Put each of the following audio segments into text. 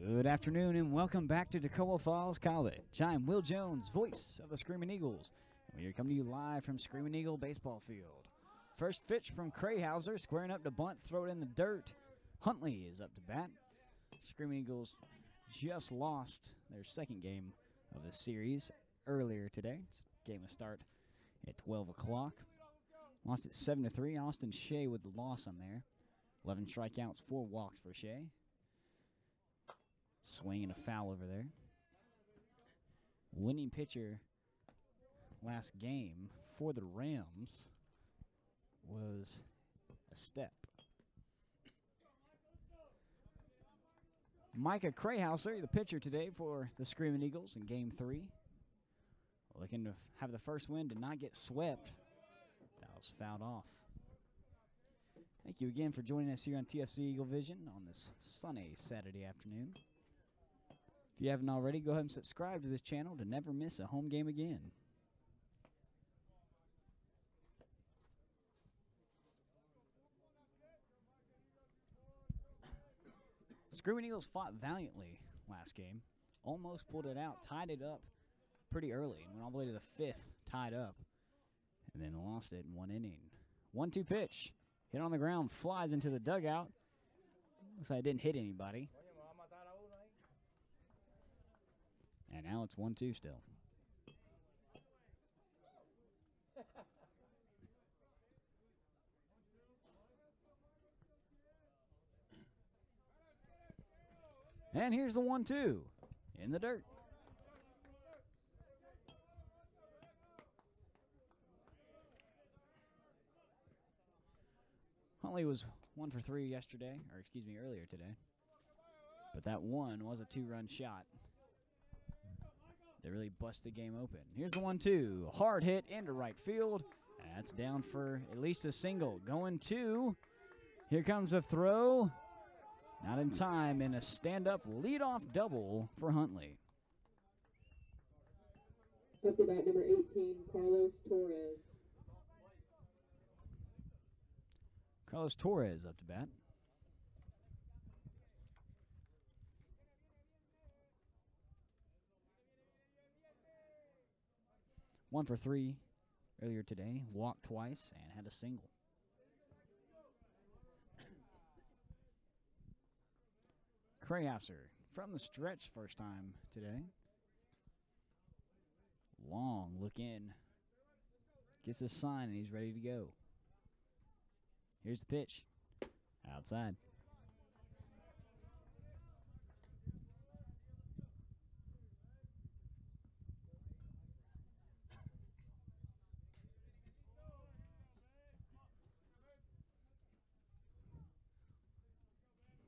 Good afternoon and welcome back to Tacoma Falls College. I'm Will Jones, voice of the Screaming Eagles. And we are coming to you live from Screaming Eagle Baseball Field. First pitch from Krayhauser, squaring up to bunt, throw it in the dirt. Huntley is up to bat. Screaming Eagles just lost their second game of the series earlier today. Game will start at 12 o'clock. Lost it 7-3. Austin Shea with the loss on there. 11 strikeouts, 4 walks for Shea. Swing and a foul over there. Winning pitcher last game for the Rams was a step. Micah Krayhauser, the pitcher today for the Screaming Eagles in Game 3. Looking to have the first win, to not get swept. That was fouled off. Thank you again for joining us here on TFC Eagle Vision on this sunny Saturday afternoon. If you haven't already, go ahead and subscribe to this channel to never miss a home game again. Screaming Eagles fought valiantly last game. Almost pulled it out, tied it up pretty early, and went all the way to the 5th, tied up, and then lost it in 1 inning. 1-2 pitch. Hit on the ground, flies into the dugout. Looks like it didn't hit anybody. And now it's 1-2 still. And here's the 1-2 in the dirt. Huntley was 1 for 3 yesterday, or excuse me, earlier today. But that one was a 2-run shot. They really bust the game open. Here's the 1-2. Hard hit into right field. That's down for at least a single. Going 2. Here comes a throw. Not in time, and a stand-up leadoff double for Huntley. Up to bat number 18, Carlos Torres. Carlos Torres up to bat. One for 3 earlier today. Walked twice and had a single. Krayhauser from the stretch first time today. Long look in. Gets his sign and he's ready to go. Here's the pitch. Outside.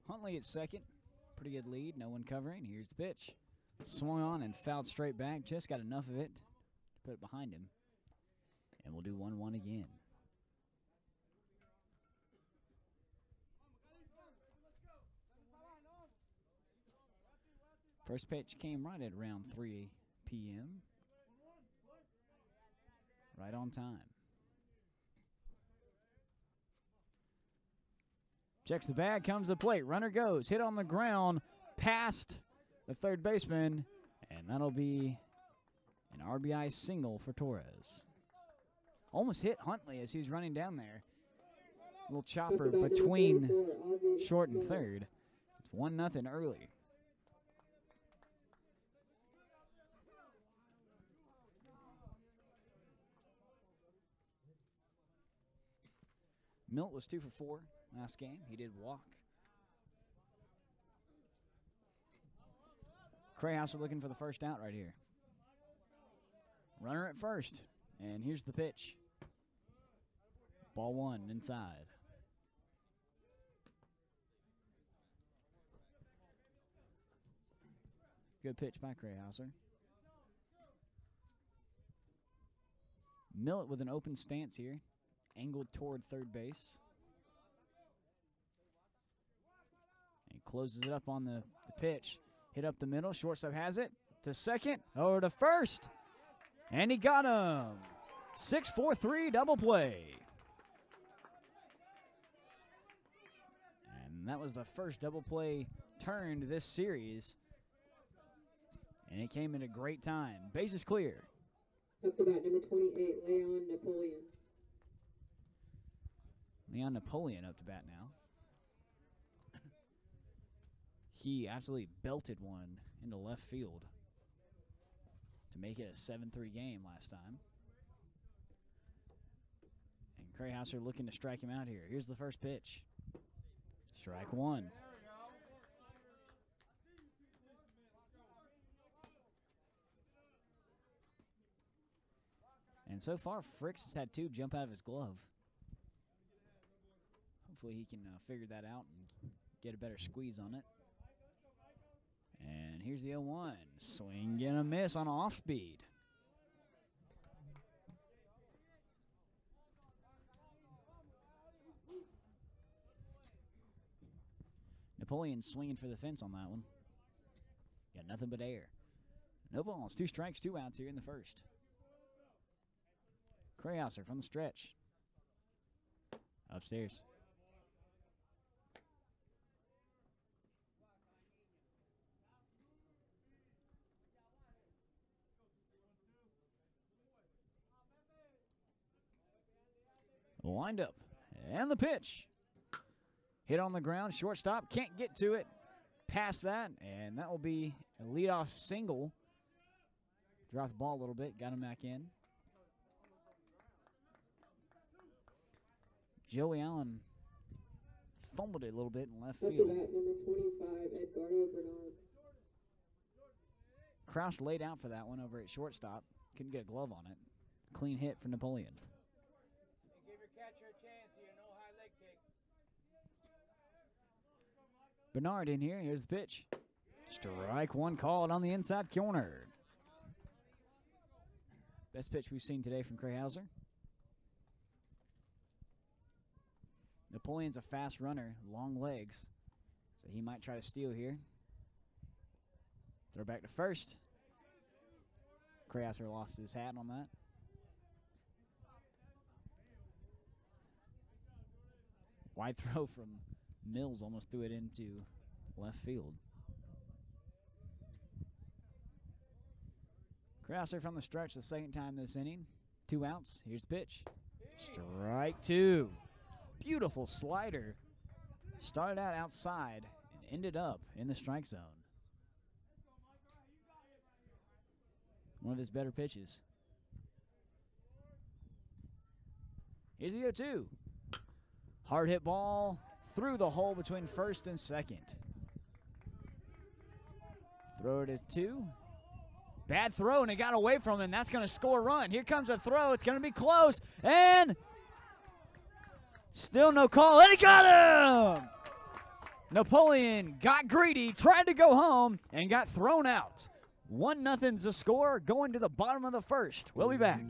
Huntley at second. Pretty good lead. No one covering. Here's the pitch. Swung on and fouled straight back. Just got enough of it to put it behind him. And we'll do 1-1 again. First pitch came right at around 3 p.m. Right on time. Checks the bag, comes to the plate. Runner goes. Hit on the ground past the third baseman. And that'll be an RBI single for Torres. Almost hit Huntley as he's running down there. Little chopper between short and third. It's 1-0 early. Milt was 2 for 4 last game. He did walk. Krayhauser looking for the first out right here. Runner at first. And here's the pitch. Ball 1 inside. Good pitch by Krayhauser. Millet with an open stance here. Angled toward third base. And closes it up on the pitch. Hit up the middle. Shortstop has it. To second. Over to first. And he got him. 6-4-3 double play. And that was the first double play turned this series, and it came at a great time. Base is clear. Up to bat number 28, Leon Napoleon. Leon Napoleon up to bat now. He absolutely belted one into left field to make it a 7-3 game last time. And Crayhouser looking to strike him out here. Here's the first pitch. Strike one. And so far, Fricks has had 2 jump out of his glove. Hopefully he can figure that out and get a better squeeze on it. And here's the 0-1. Swing and a miss on off speed. Napoleon swinging for the fence on that one. Got nothing but air. No balls. 2 strikes, 2 outs here in the first. Crayhouser from the stretch. Upstairs. Wind up. And the pitch. Hit on the ground. Shortstop can't get to it. Past that. And that will be a leadoff single. Dropped the ball a little bit. Got him back in. Joey Allen fumbled it a little bit in left field. Number 25, Edgardo Bernard. Kraus laid out for that one over at shortstop. Couldn't get a glove on it. Clean hit for Napoleon. Give your catcher a chance here, no high leg kick. Bernard in here. Here's the pitch. Strike one called on the inside corner. Best pitch we've seen today from Crayhouser. Napoleon's a fast runner, long legs, so he might try to steal here. Throw back to first. Crayhouser lost his hat on that. Wide throw from Mills, almost threw it into left field. Crayhouser from the stretch the second time this inning. 2 outs. Here's the pitch. Strike 2. Beautiful slider. Started out outside and ended up in the strike zone. One of his better pitches. Here's the 0-2. Hard hit ball through the hole between first and second. Throw it at 2. Bad throw, and it got away from him. That's going to score a run. Here comes a throw. It's going to be close. And still no call, and he got him! Napoleon got greedy, tried to go home, and got thrown out. 1-0's the score going to the bottom of the first. We'll be back.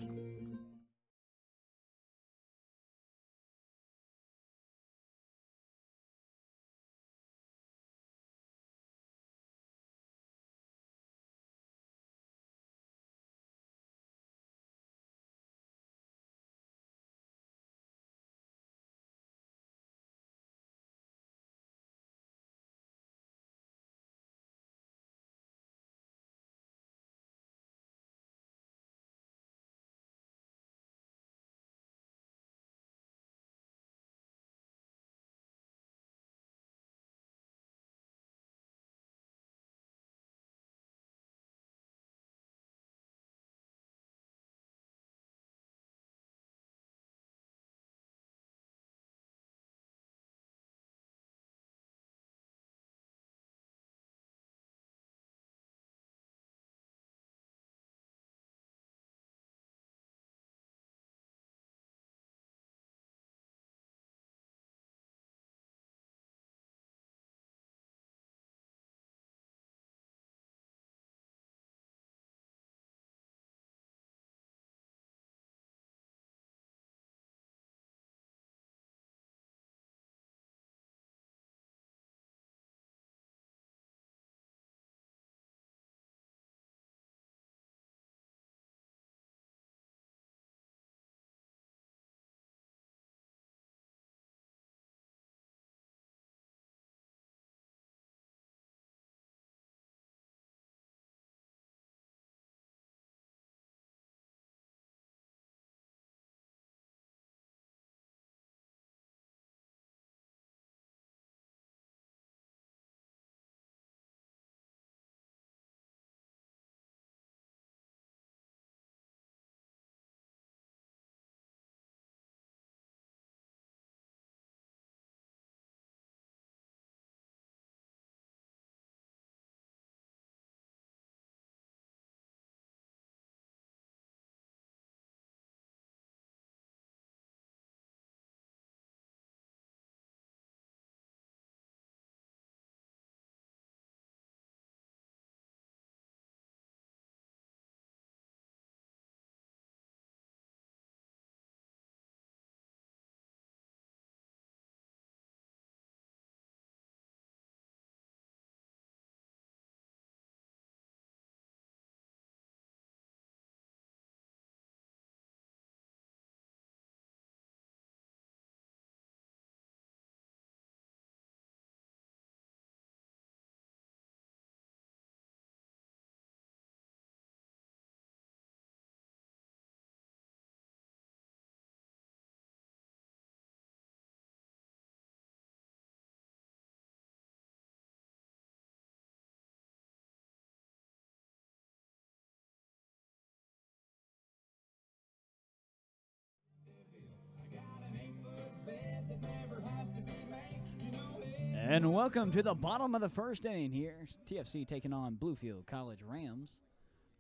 And welcome to the bottom of the first inning here. TFC taking on Bluefield College Rams.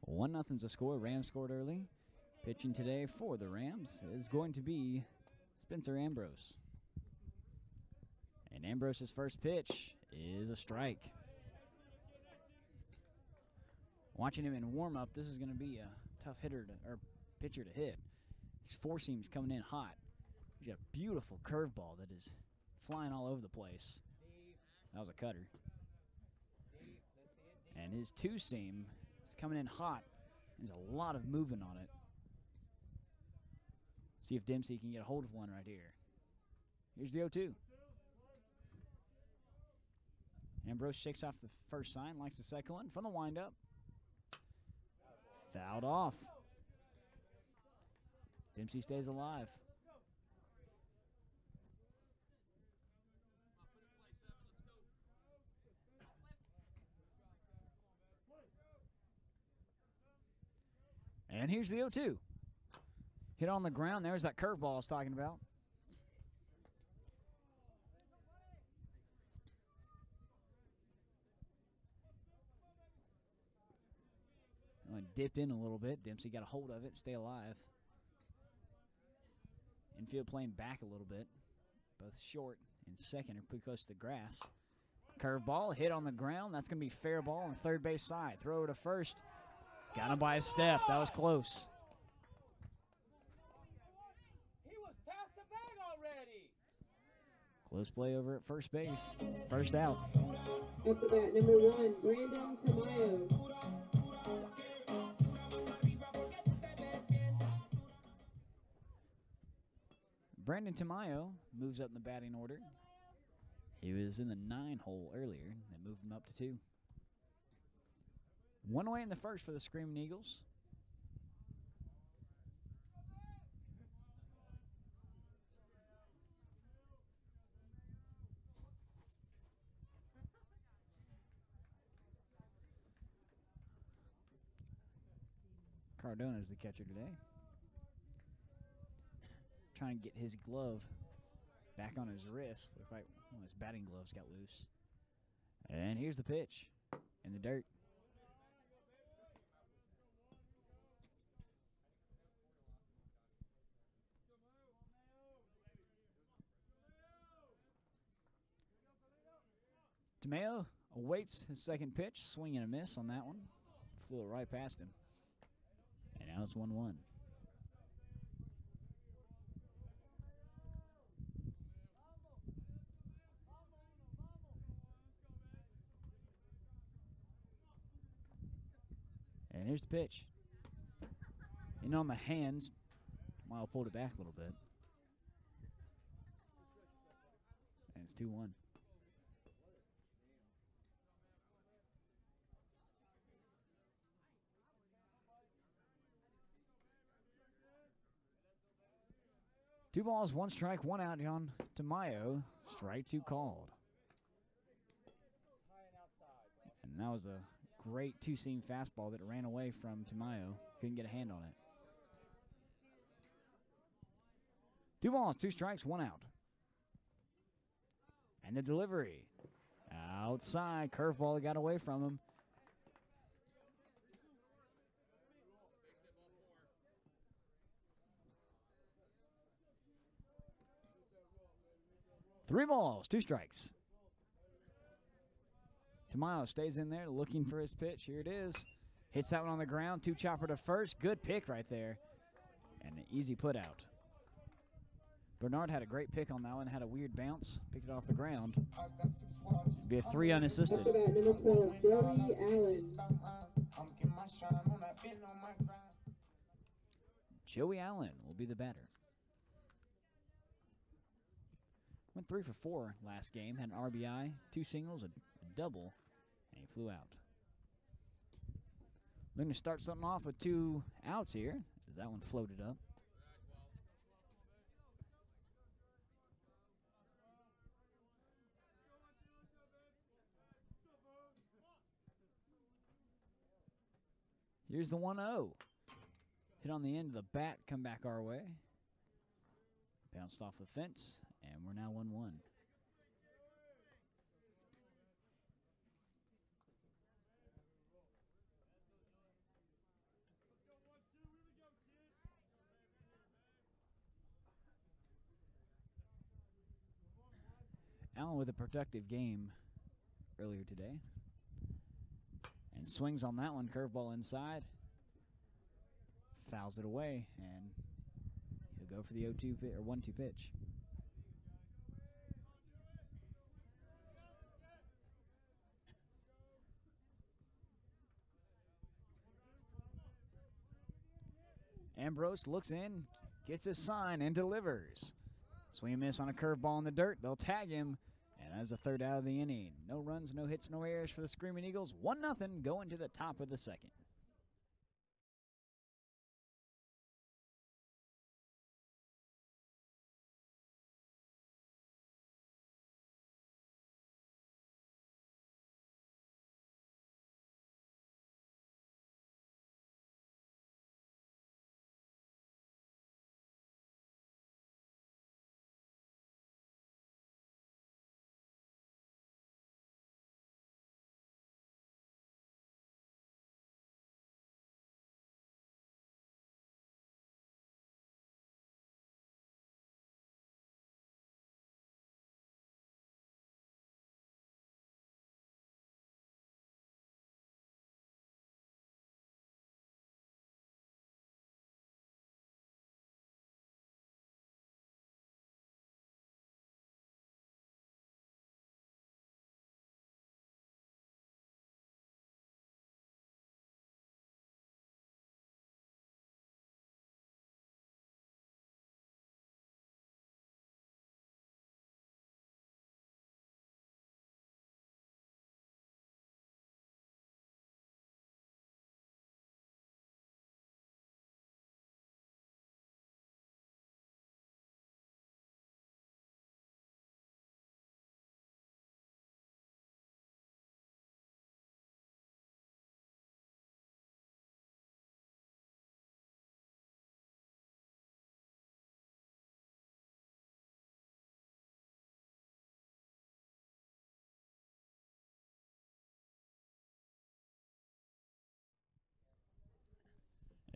1-0's the score. Rams scored early. Pitching today for the Rams is going to be Spencer Ambrose. And Ambrose's first pitch is a strike. Watching him in warm-up, this is going to be a tough pitcher to hit. His four seam's coming in hot. He's got a beautiful curveball that is flying all over the place. That was a cutter. And his two seam is coming in hot. There's a lot of movement on it. See if Dempsey can get a hold of one right here. Here's the 0-2. Ambrose shakes off the first sign, likes the second one. From the windup. Fouled off. Dempsey stays alive. And here's the 0-2. Hit on the ground. There's that curveball I was talking about. Dipped in a little bit. Dempsey got a hold of it, stay alive. Infield playing back a little bit. Both short and second are pretty close to the grass. Curveball hit on the ground. That's going to be fair ball on the third base side. Throw over to first. Got him by a step. That was close. He was past the bag already. Close play over at first base. First out. Up the bat, number 1, Brandon Tamayo. Brandon Tamayo moves up in the batting order. He was in the 9 hole earlier. They moved him up to 2. 1 away in the first for the Screaming Eagles. Cardona is the catcher today. Trying to get his glove back on his wrist. Looks like one of his batting gloves got loose. And here's the pitch in the dirt. Tamayo awaits his second pitch. Swing and a miss on that one. Flew it right past him. And now it's 1-1. And here's the pitch. In on the hands. Mile pulled it back a little bit. And it's 2-1. Two balls, 1 strike, 1 out on Tamayo. Strike 2 called. And that was a great two-seam fastball that ran away from Tamayo. Couldn't get a hand on it. 2 balls, 2 strikes, 1 out. And the delivery. Outside. Curveball that got away from him. Three balls, 2 strikes. Tamayo stays in there looking for his pitch. Here it is. Hits that one on the ground. 2 chopper to first. Good pick right there. And an easy put out. Bernard had a great pick on that one. Had a weird bounce. Picked it off the ground. Be a 3 unassisted. Up the bat, number 12, Joey Allen. Joey Allen will be the batter. Went 3 for 4 last game. Had an RBI, 2 singles, a double, and he flew out. Looking to start something off with 2 outs here. That one floated up. Here's the 1-0. Hit on the end of the bat, come back our way. Bounced off the fence, and we're now 1-1. Allen with a productive game earlier today. And swings on that one, curveball inside. Fouls it away, and he'll go for the 0-2 or 1-2 pitch. Ambrose looks in, gets his sign, and delivers. Swing and miss on a curveball in the dirt. They'll tag him, and that's the third out of the inning. No runs, no hits, no errors for the Screaming Eagles. 1-0 going to the top of the second.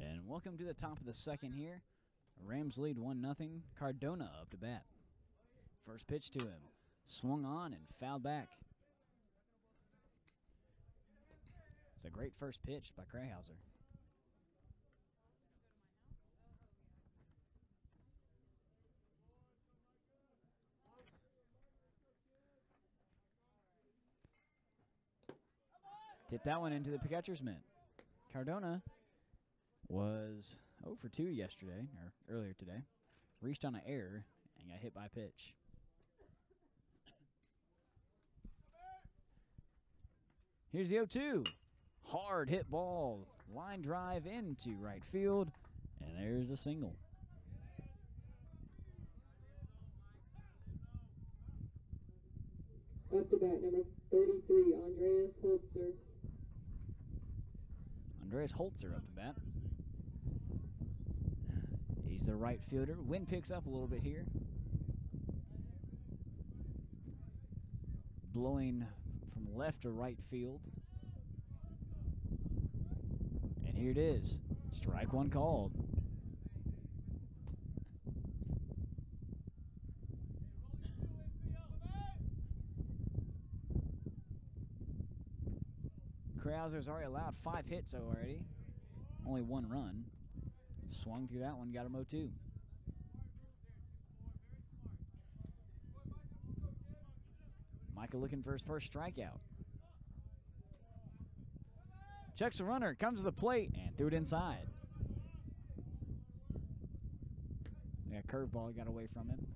And welcome to the top of the second here. Rams lead 1-0. Cardona up to bat. First pitch to him. Swung on and fouled back. It's a great first pitch by Krayhauser. Tip that one into the catcher's mitt. Cardona was 0 for 2 yesterday, or earlier today. Reached on an error and got hit by a pitch. Here's the 0-2. Hard hit ball. Line drive into right field. And there's a single. Up to bat, number 33, Andreas Holzer. Andreas Holzer up to bat. He's the right fielder. Wind picks up a little bit here. Blowing from left to right field. And here it is. Strike one called. Krauser's already allowed 5 hits already. Only 1 run. Swung through that one, got him 0-2. Micah looking for his first strikeout. Checks the runner, comes to the plate, and threw it inside. Yeah, curveball got away from him.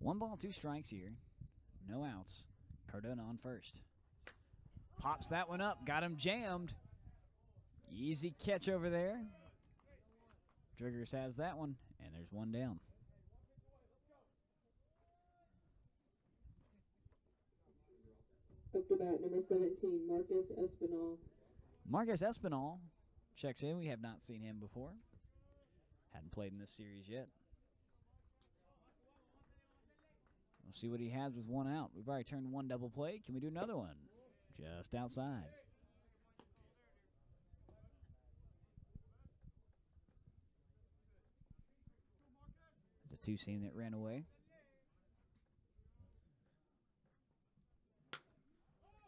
One ball, 2 strikes here. No outs. Cardona on first. Pops that one up. Got him jammed. Easy catch over there. Driggers has that one, and there's one down. Up to bat, number 17, Marcus Espinal. Marcus Espinal checks in. We have not seen him before. Hadn't played in this series yet. We'll see what he has with 1 out. We've already turned 1 double play. Can we do another one? Just outside. two-seam that ran away.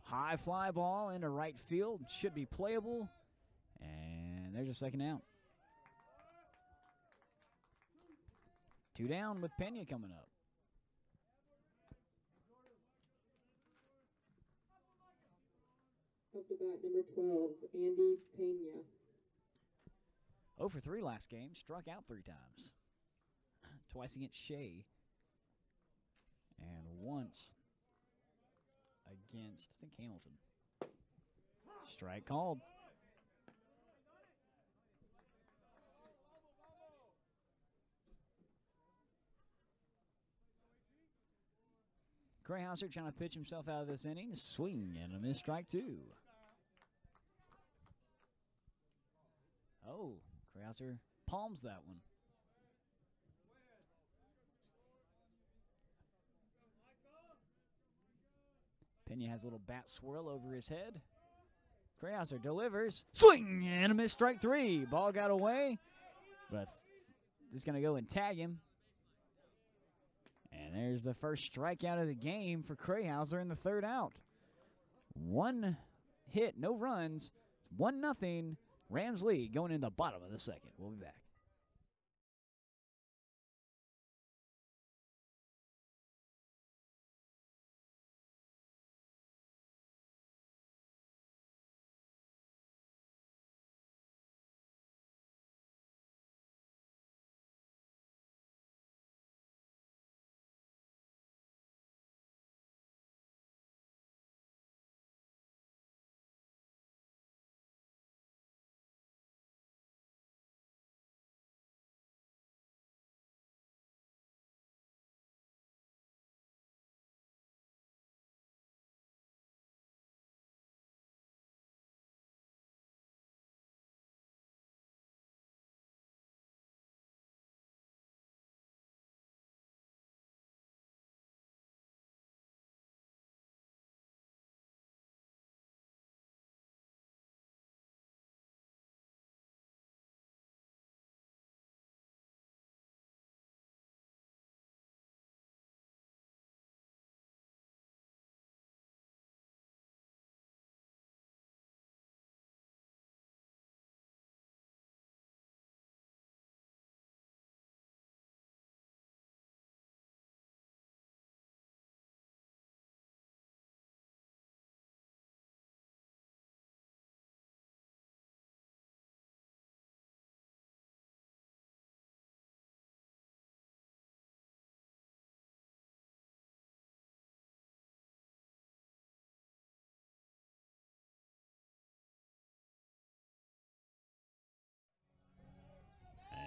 High fly ball into right field. Should be playable. And there's a second out. 2 down with Pena coming up. Up to bat number 12, Andy Pena. 0 for 3 last game. Struck out 3 times. Twice against Shea. And once against, I think, Hamilton. Strike called. Krayhauser trying to pitch himself out of this inning. Swing and a miss, strike 2. Oh, Krayhauser palms that one. Pena has a little bat swirl over his head. Krayhauser delivers. Swing and a miss, strike 3. Ball got away, but just going to go and tag him. And there's the first strikeout of the game for Krayhauser in the 3rd out. 1 hit, no runs. It's 1-0. Rams lead going in the bottom of the 2nd. We'll be back.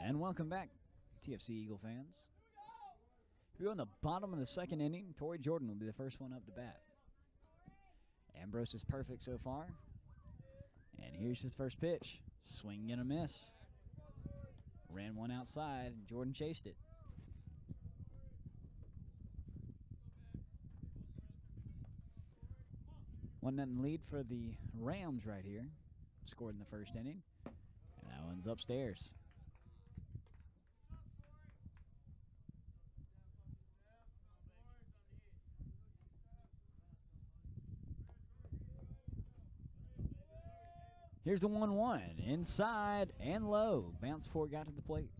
And welcome back, TFC Eagle fans. We're on the bottom of the 2nd inning. Torrey Jordan will be the first one up to bat. Ambrose is perfect so far. And here's his first pitch. Swing and a miss. Ran one outside, and Jordan chased it. One nothing lead for the Rams right here. Scored in the 1st inning. And that one's upstairs. Here's the 1-1. Inside and low. Bounce before it got to the plate.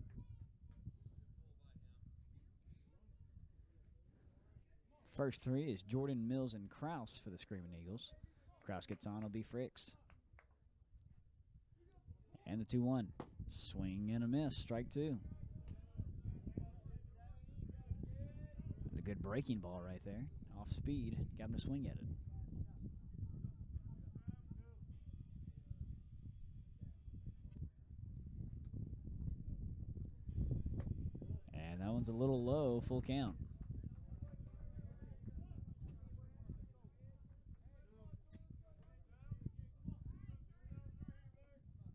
First 3 is Jordan, Mills, and Kraus for the Screaming Eagles. Kraus gets on, will be Fricks. And the 2-1. Swing and a miss. Strike 2. That's a good breaking ball right there. Off speed. Got him to swing at it. And that one's a little low. Full count.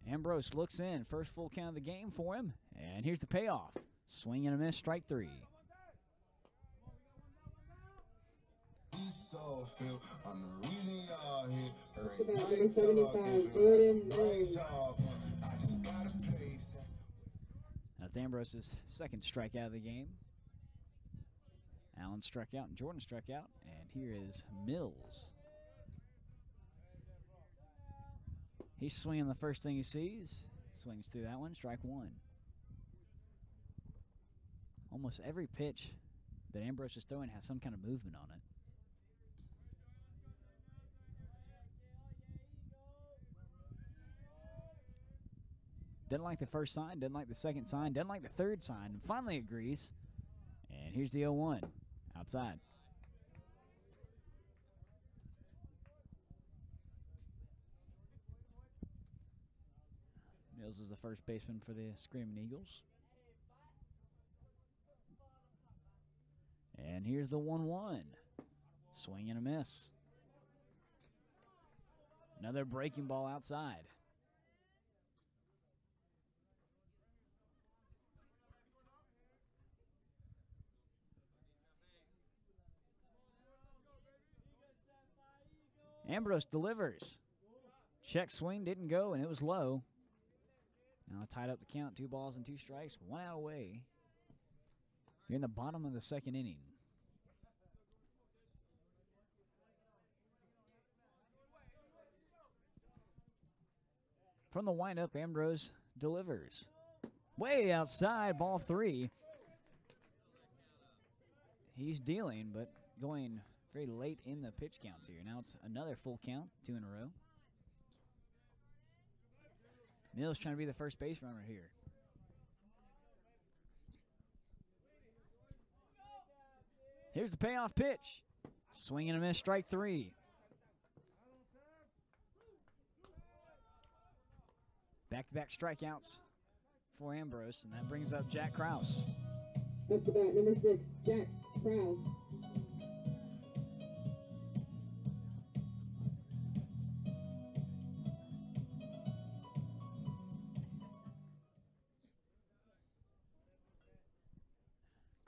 Ambrose looks in. First full count of the game for him. And here's the payoff. Swing and a miss, strike 3. Number 75, Jordan Mills. That's Ambrose's 2nd strikeout of the game. Allen struck out and Jordan struck out. And here is Mills. He's swinging the first thing he sees. Swings through that one, strike one. Almost every pitch that Ambrose is throwing has some kind of movement on it. Doesn't like the first sign, doesn't like the second sign, doesn't like the third sign, and finally agrees. And here's the 0-1, outside. Mills is the first baseman for the Screaming Eagles. And here's the 1-1. Swing and a miss. Another breaking ball outside. Ambrose delivers. Check swing didn't go, and it was low. Now tied up the count, 2 balls and 2 strikes, 1 out away. You're in the bottom of the second inning. From the windup, Ambrose delivers. Way outside, ball 3. He's dealing, but going very late in the pitch counts here. Now it's another full count, 2 in a row. Mills trying to be the first base runner here. Here's the payoff pitch. Swing and a miss, strike 3. Back-to-back strikeouts for Ambrose, and that brings up Jack Krause. Up to bat, number 6, Jack Krause.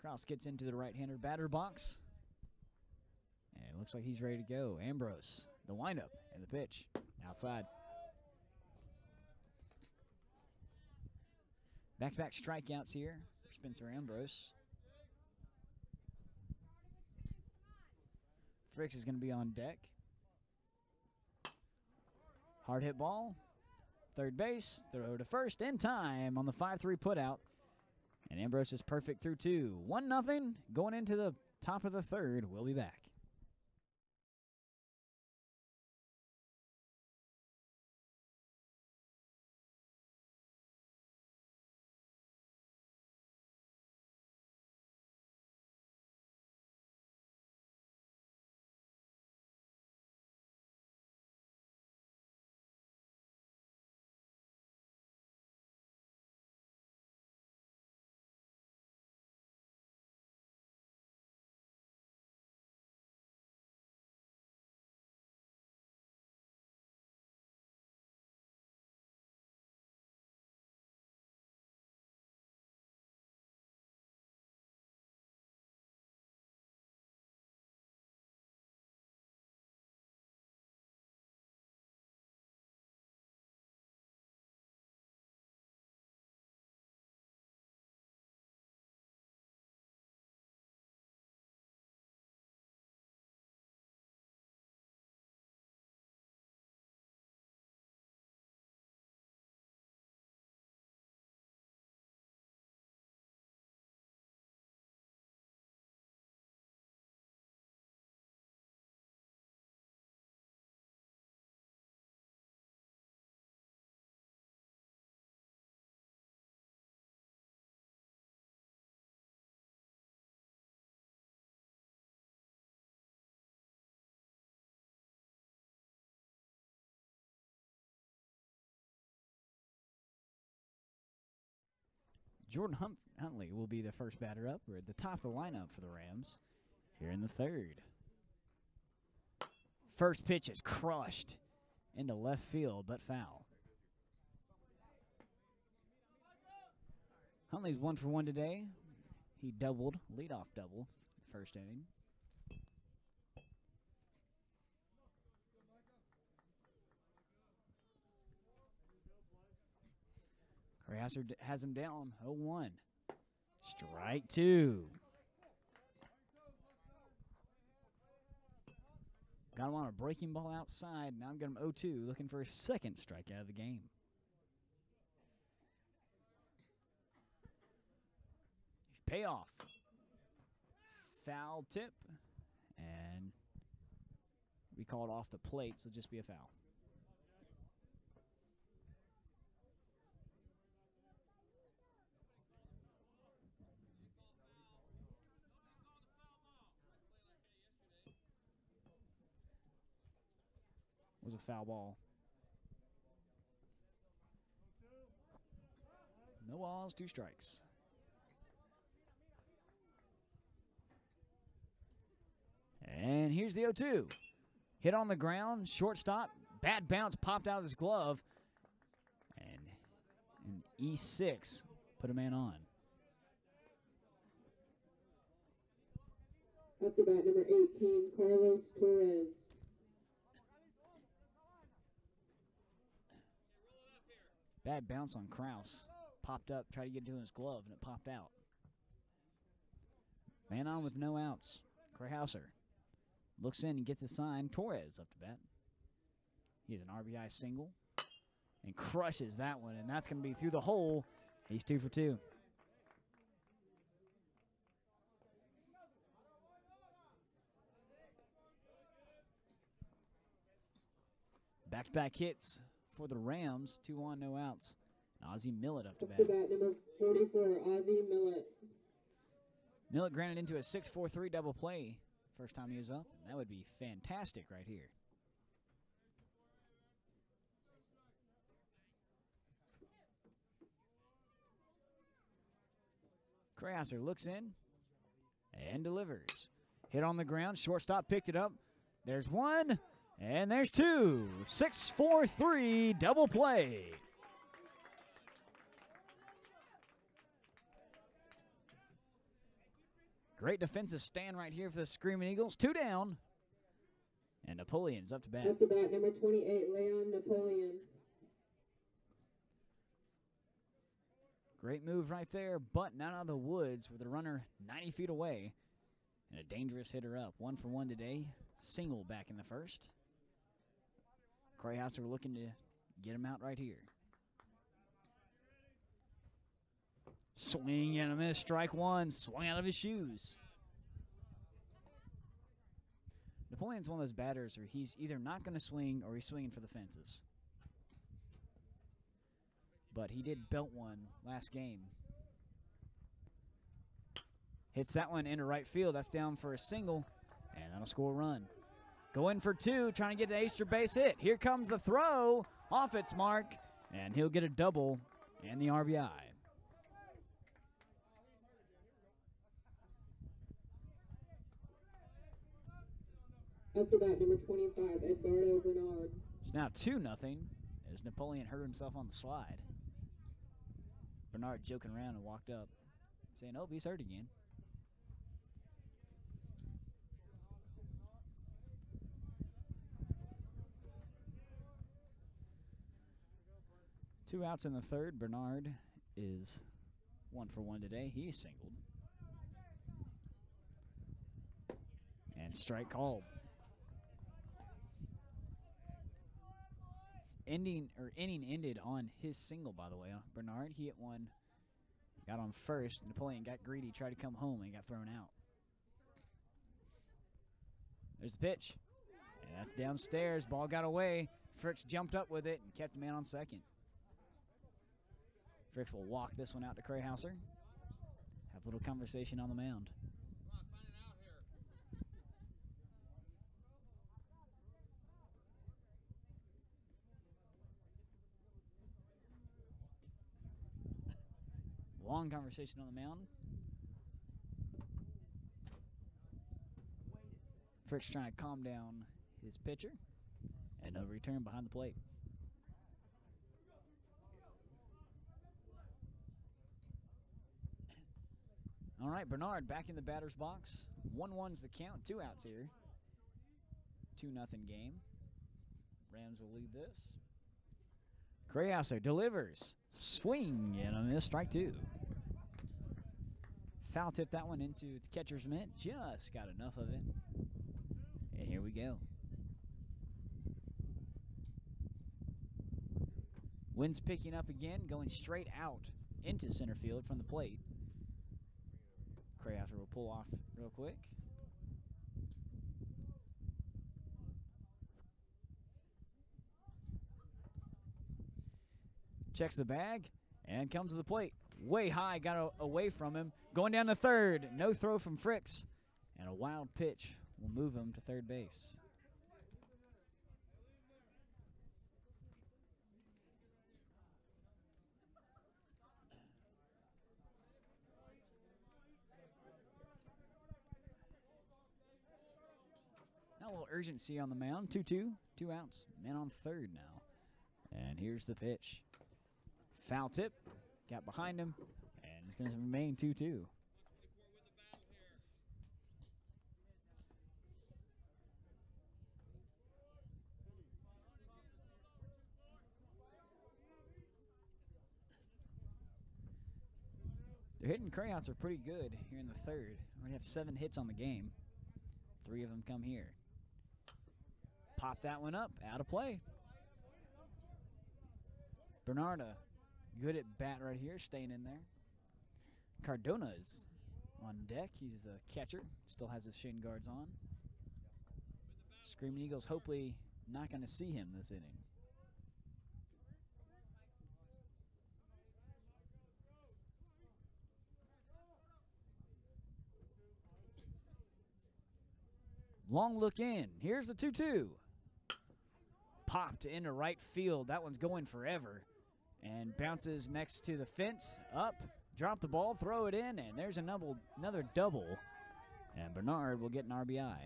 Krause gets into the right-hander batter box. And it looks like he's ready to go. Ambrose, the windup and the pitch. Outside. Back-to-back strikeouts here for Spencer Ambrose. Fricks is going to be on deck. Hard hit ball. Third base. Throw to first in time on the 5-3 putout. And Ambrose is perfect through 2. 1-0 going into the top of the third. We'll be back. Jordan Huntley will be the first batter up. We're at the top of the lineup for the Rams here in the third. First pitch is crushed into left field, but foul. Huntley's 1 for 1 today. He doubled, leadoff double, first inning. Krause has him down, 0-1. Strike 2. Got him on a breaking ball outside. Now I'm got him 0-2, looking for a second strikeout of the game. Payoff. Foul tip. And we called off the plate, so just be a foul. Was a foul ball. No balls, 2 strikes. And here's the 0-2. Hit on the ground, shortstop, bad bounce, popped out of his glove. And an E6 put a man on. Up to bat number 18, Carlos Torres. Bad bounce on Kraus. Popped up, tried to get into his glove, and it popped out. Man on with no outs. Krahauser looks in and gets a sign. Torres up to bat. He has an RBI single and crushes that one, and that's going to be through the hole. He's 2 for 2. Back-to-back hits for the Rams. 2 on, no outs. Ozzie Millett up to bat. Up to bat number 44, Ozzie Millett. Millett granted into a 6-4-3 double play first time he was up. That would be fantastic right here. Krahauser looks in and delivers. Hit on the ground. Shortstop picked it up. There's 1 and there's 2. 6-4-3 double play. Great defensive stand right here for the Screaming Eagles. 2 down. And Napoleon's up to bat. Up to bat number 28, Leon Napoleon. Great move right there, button out of the woods with a runner 90 feet away. And a dangerous hitter up. 1 for 1 today. Single back in the first. Krahauser looking to get him out right here. Swing and a miss. Strike 1. Swung out of his shoes. Napoleon's one of those batters where he's either not going to swing or he's swinging for the fences. But he did belt one last game. Hits that one into right field. That's down for a single, and that'll score a run. Go in for 2, trying to get the extra base hit. Here comes the throw, off its mark, and he'll get a double and the RBI. Up to bat number 25, Edgardo Bernard. It's now 2-0 as Napoleon hurt himself on the slide. Bernard joking around and walked up, saying, oh, he's hurt again. Two outs in the third. Bernard is 1 for 1 today. He's singled. And strike called. Inning ended on his single, by the way. Bernard, he hit one, got on first. Napoleon got greedy, tried to come home, and got thrown out. There's the pitch. And that's downstairs. Ball got away. Fricks jumped up with it and kept the man on second. Fricks will walk this one out to Krahauser. Have a little conversation on the mound. Long conversation on the mound. Frick's trying to calm down his pitcher. And a return behind the plate. All right, Bernard back in the batter's box. 1-1's the count. 2 outs here. 2-0 game. Rams will lead this. Krahauser delivers. Swing and a miss. Strike 2. Foul tip that one into the catcher's mitt. Just got enough of it. And here we go. Wind's picking up again, going straight out into center field from the plate. Crayhouser will pull off real quick. Checks the bag and comes to the plate. Way high, got away from him. Going down to third. No throw from Fricks. And a wild pitch will move him to third base. Now a little urgency on the mound. 2-2, 2 outs. Man on third now. And here's the pitch. Foul tip. Got behind him. And it's going to remain 2-2. Their hitting Crayouts are pretty good here in the third. We have 7 hits on the game. 3 of them come here. Pop that one up, out of play. Bernarda, good at bat right here, staying in there. Cardona's on deck. He's the catcher. Still has his shin guards on. Screaming Eagles hopefully not going to see him this inning. Long look in. Here's the 2-2. Popped into right field. That one's going forever. And bounces next to the fence. Up. Drop the ball. Throw it in. And there's another double. And Bernard will get an RBI.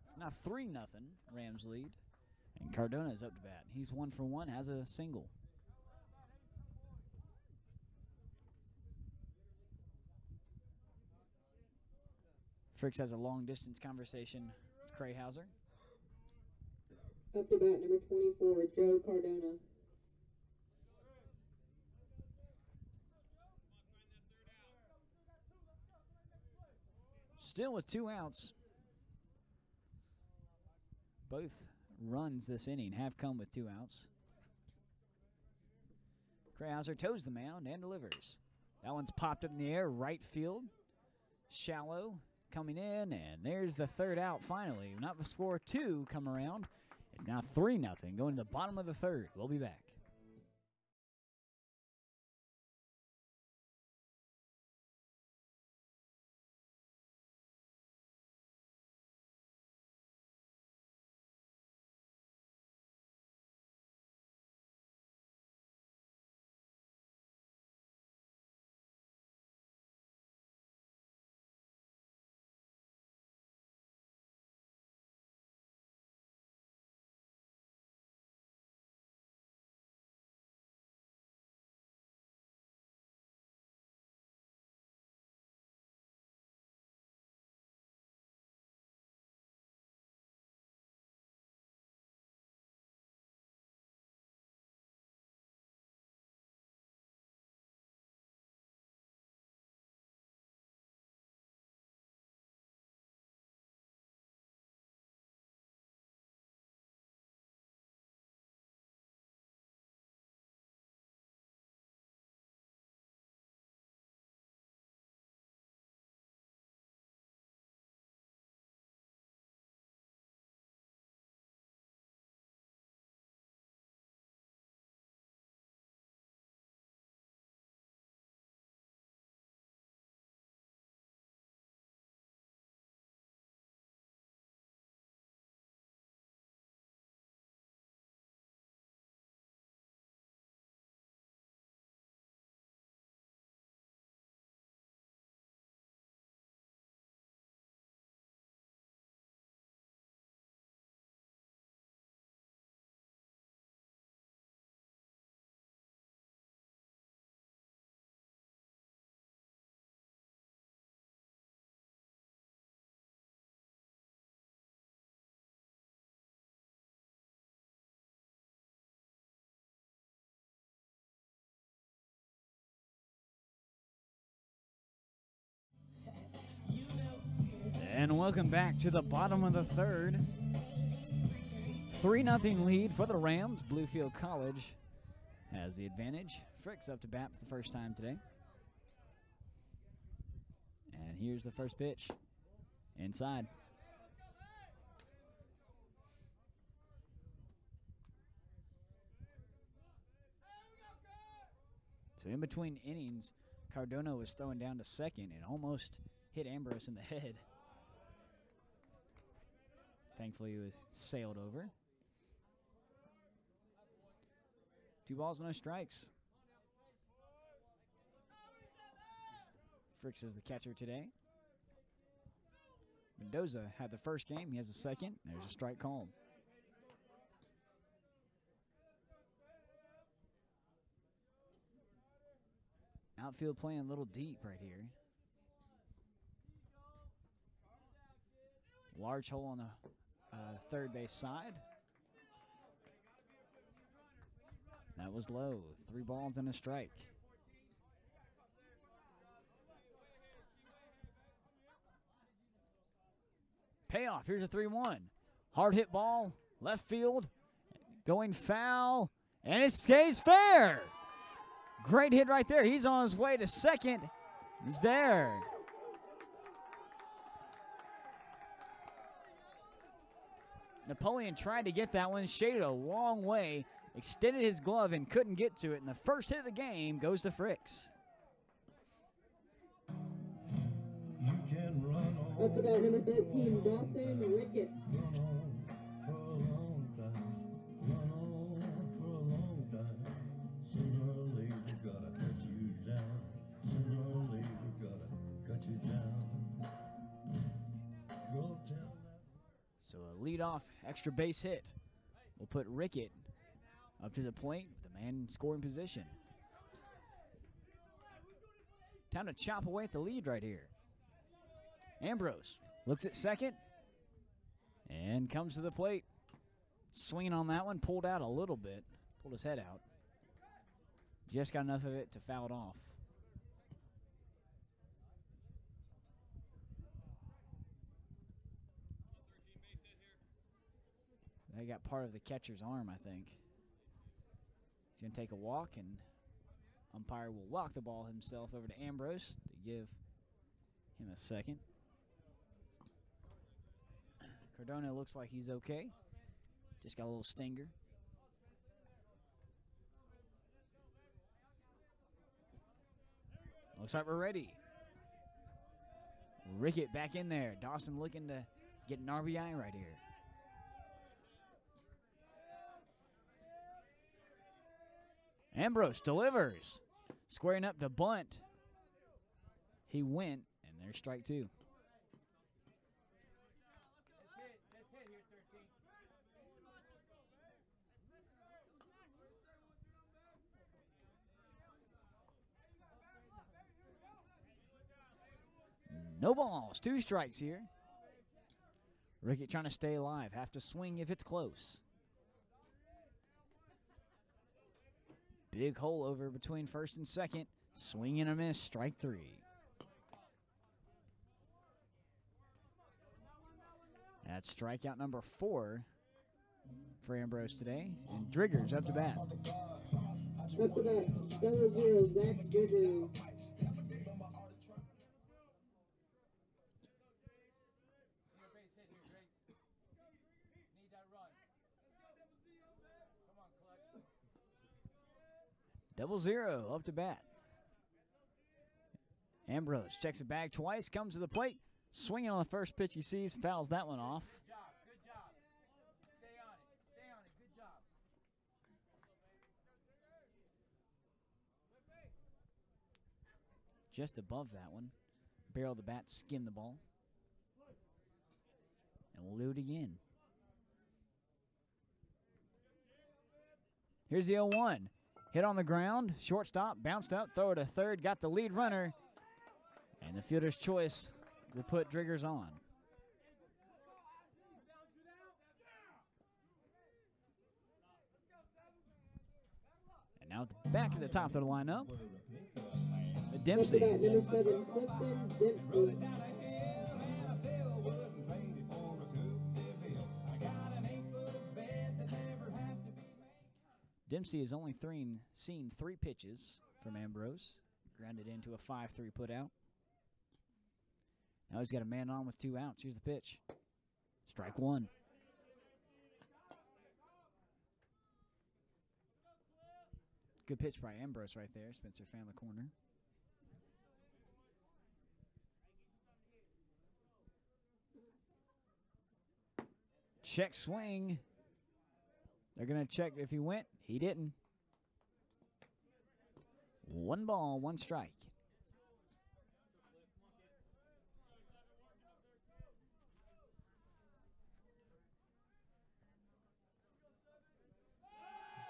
It's now 3-0. Rams lead. And Cardona's up to bat. He's 1 for 1. Has a single. Fricks has a long-distance conversation with Crayhouser. Up to bat, number 24, Joe Cardona. Still with 2 outs. Both runs this inning have come with 2 outs. Crayhouser toes the mound and delivers. That one's popped up in the air, right field. Shallow. Coming in, and there's the 3rd out finally. Not before 2 come around. It's now 3-0 going to the bottom of the 3rd. We'll be back. And welcome back to the bottom of the third. 3-0 lead for the Rams. Bluefield College has the advantage. Frick's up to bat for the first time today. And here's the first pitch. Inside. So in between innings, Cardona was throwing down to second and almost hit Ambrose in the head. Thankfully, he was sailed over. 2 balls, no strikes. Fricks is the catcher today. Mendoza had the first game. He has the second. There's a strike called. Outfield playing a little deep right here. Large hole on the third base side. That was low. 3 balls and a strike. Payoff. Here's a 3-1. Hard hit ball. Left field. Going foul. And it stays fair. Great hit right there. He's on his way to second. He's there. Napoleon tried to get that one. Shaded a long way. Extended his glove and couldn't get to it. And the first hit of the game goes to Fricks. Up to bat number 13, Dawson Rickett. So a leadoff extra base hit will put Rickett up to the plate, the man in scoring position. Time to chop away at the lead right here. Ambrose looks at second and comes to the plate. Swinging on that one, pulled out a little bit, pulled his head out. Just got enough of it to foul it off. They got part of the catcher's arm, I think. He's going to take a walk, and umpire will walk the ball himself over to Ambrose to give him a second. Cardona looks like he's okay. Just got a little stinger. Looks like we're ready. Rickett back in there. Dawson looking to get an RBI right here. Ambrose delivers. Squaring up to bunt. He went, and there's strike 2. That's hit here, 13. No balls, 2 strikes here. Rickett trying to stay alive. Have to swing if it's close. Big hole over between first and second. Swing and a miss, strike 3. That's strikeout number 4 for Ambrose today. And Driggers up to bat. Up to bat, number 0, Zach Driggers. Need that run. Come on, clutch. 0-0 up to bat. Ambrose checks the bag twice, comes to the plate, swinging on the first pitch he sees, fouls that one off. Good job, good job. Stay on it, good job. Just above that one. Barrel of the bat, skim the ball. And we'll do it again. Here's the 0-1. Hit on the ground, shortstop, bounced up, throw it to third, got the lead runner. And the fielder's choice will put Driggers on. And now at the back of the top of the lineup, Dempsey. Up to bat, number 7, Clifton Dempsey. Dempsey has only seen 3 pitches from Ambrose. Grounded into a 5-3 put out. Now he's got a man on with 2 outs. Here's the pitch. Strike 1. Good pitch by Ambrose right there. Spencer found the corner. Check swing. They're going to check if he went. He didn't. 1 ball, 1 strike.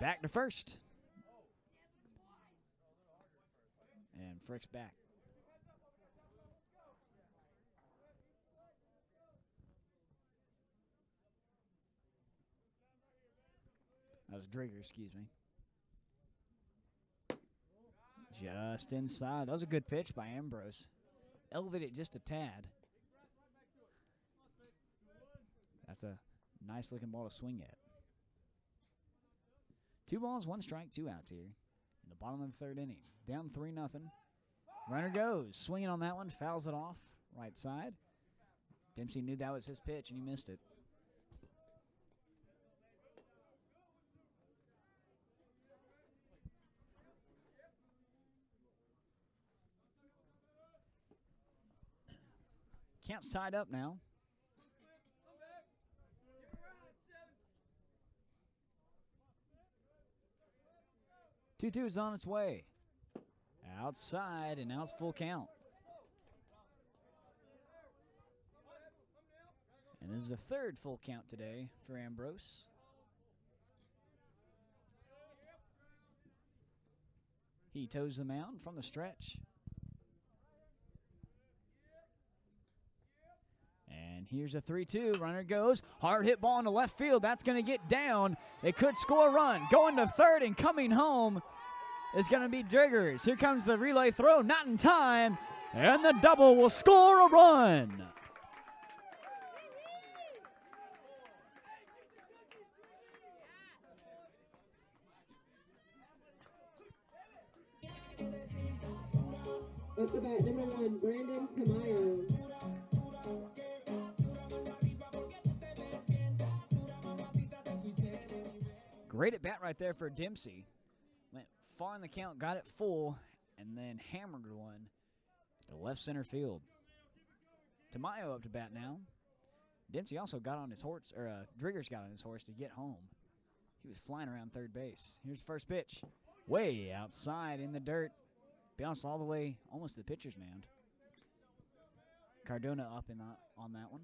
Back to first. And Frick's back. That was Drigger, excuse me. Just inside. That was a good pitch by Ambrose. Elevated just a tad. That's a nice looking ball to swing at. 2 balls, 1 strike, 2 outs here in the bottom of the 3rd inning. Down 3-0. Runner goes. Swinging on that one. Fouls it off. Right side. Dempsey knew that was his pitch, and he missed it. Count's tied up now. 2-2 is on its way. Outside, and now it's full count. And this is the 3rd full count today for Ambrose. He toes the mound from the stretch. And here's a 3-2. Runner goes. Hard hit ball into left field. That's going to get down. It could score a run. Going to 3rd and coming home is going to be Driggers. Here comes the relay throw. Not in time. And the double will score a run. Up the bat, number 1, Brandon Tamayo. Great at bat right there for Dempsey. Went far in the count, got it full, and then hammered one to left center field. Tamayo up to bat now. Dempsey also got on his horse, or Driggers got on his horse to get home. He was flying around 3rd base. Here's the first pitch. Way outside in the dirt. Bounced all the way almost to the pitcher's mound. Cardona up on that one.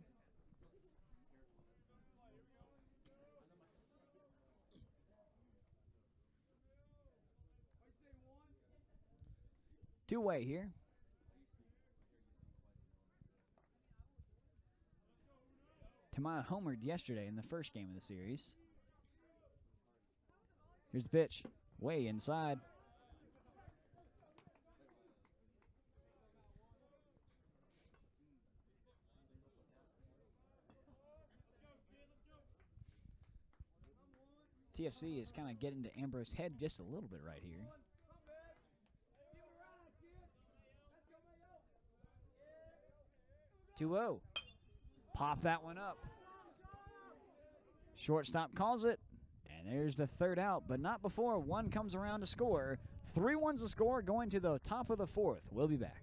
Two-way here. Tamayo homered yesterday in the first game of the series. Here's the pitch. Way inside. TFC is kind of getting to Ambrose's head just a little bit right here. 2-0. Pop that one up. Shortstop calls it, and there's the 3rd out, but not before one comes around to score. 3-1's the score going to the top of the 4th. We'll be back.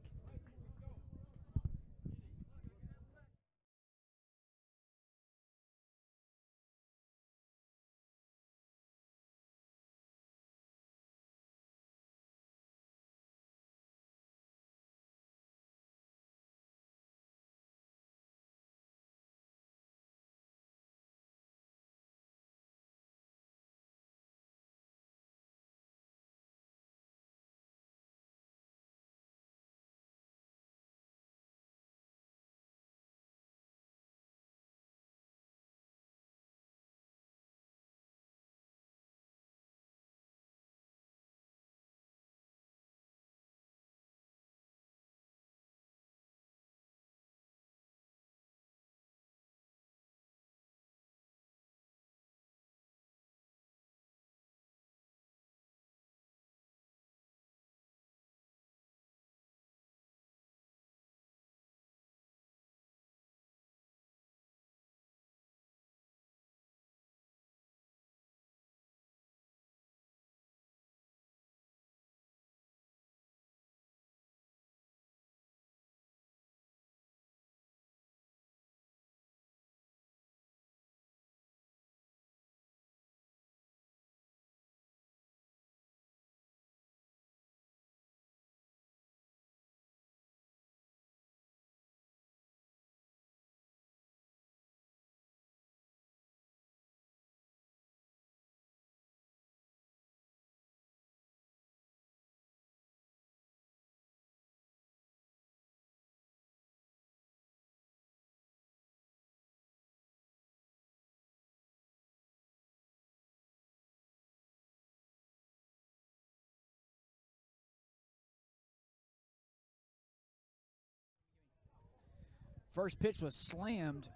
First pitch was slammed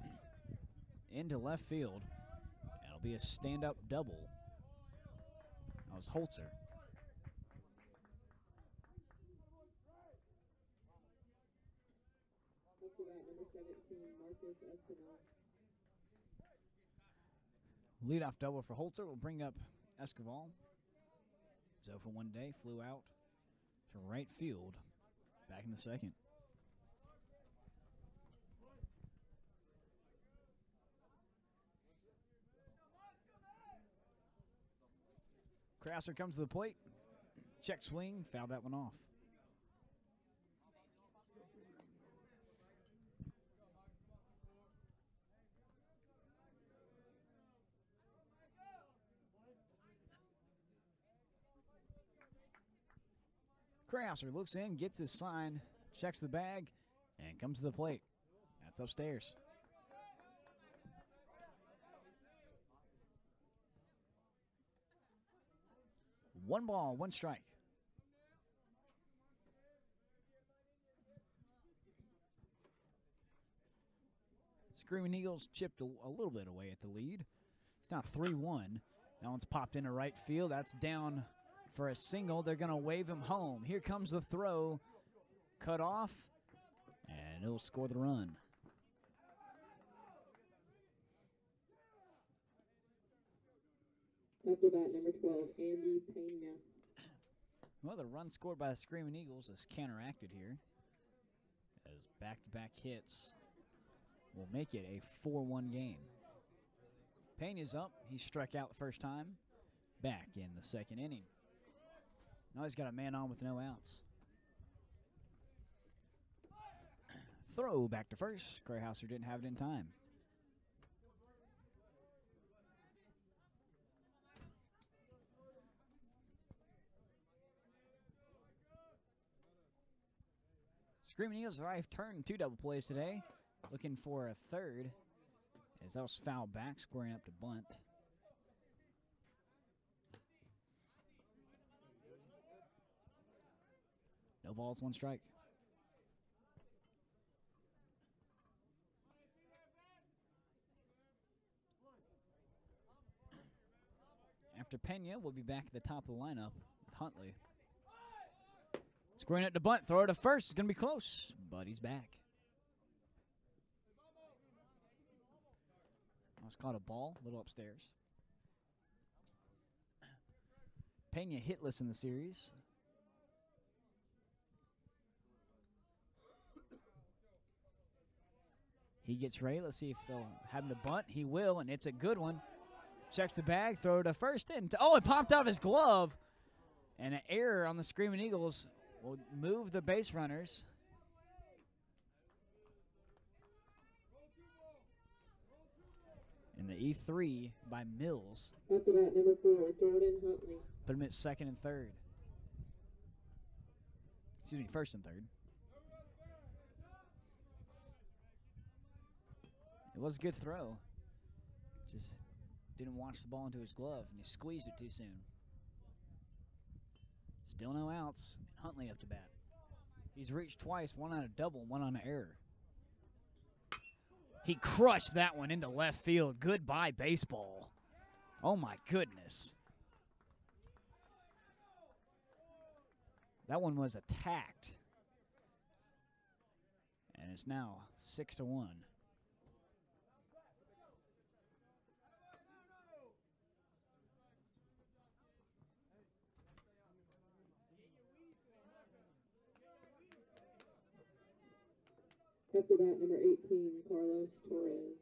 into left field. That'll be a stand-up double. That was Holzer. After that, number 17, Marcus Espinal. Leadoff double for Holzer will bring up Escobar. 0 for 1 day, flew out to right field back in the second. Krauser comes to the plate. Check swing, fouled that one off. Krauser looks in, gets his sign, checks the bag, and comes to the plate. That's upstairs. One ball, one strike. Screaming Eagles chipped a little bit away at the lead. It's now 3-1. That one's popped into right field. That's down for a single. They're going to wave him home. Here comes the throw. Cut off, and it'll score the run. After bat, number 12, Andy Pena. Well, the run scored by the Screaming Eagles is counteracted here, as back-to-back hits will make it a 4-1 game. Pena's up. He struck out the first time, back in the second inning. Now he's got a man on with no outs. Throw back to first. Krauser didn't have it in time. Screaming Eagles have turned 2 double plays today, looking for a third, as that was fouled back, squaring up to bunt. No balls, one strike. After Pena, we'll be back at the top of the lineup with Huntley. Squaring it to bunt, throw it to first. It's going to be close, but he's back. That was caught a ball, a little upstairs. Pena hitless in the series. He gets ready. Let's see if they'll have him to bunt. He will, and it's a good one. Checks the bag, throw it to first. Oh, it popped out of his glove. And an error on the Screaming Eagles will move the base runners. And the E3 by Mills. After that, number 4, Jordan Huntley. Put him at second and third. Excuse me, first and third. It was a good throw. Just didn't launch the ball into his glove, and he squeezed it too soon. Still no outs. Huntley up to bat. He's reached twice, one on a double, one on an error. He crushed that one into left field. Goodbye, baseball. Oh, my goodness. That one was attacked. And it's now 6-1. After that, number 18, Carlos Torres.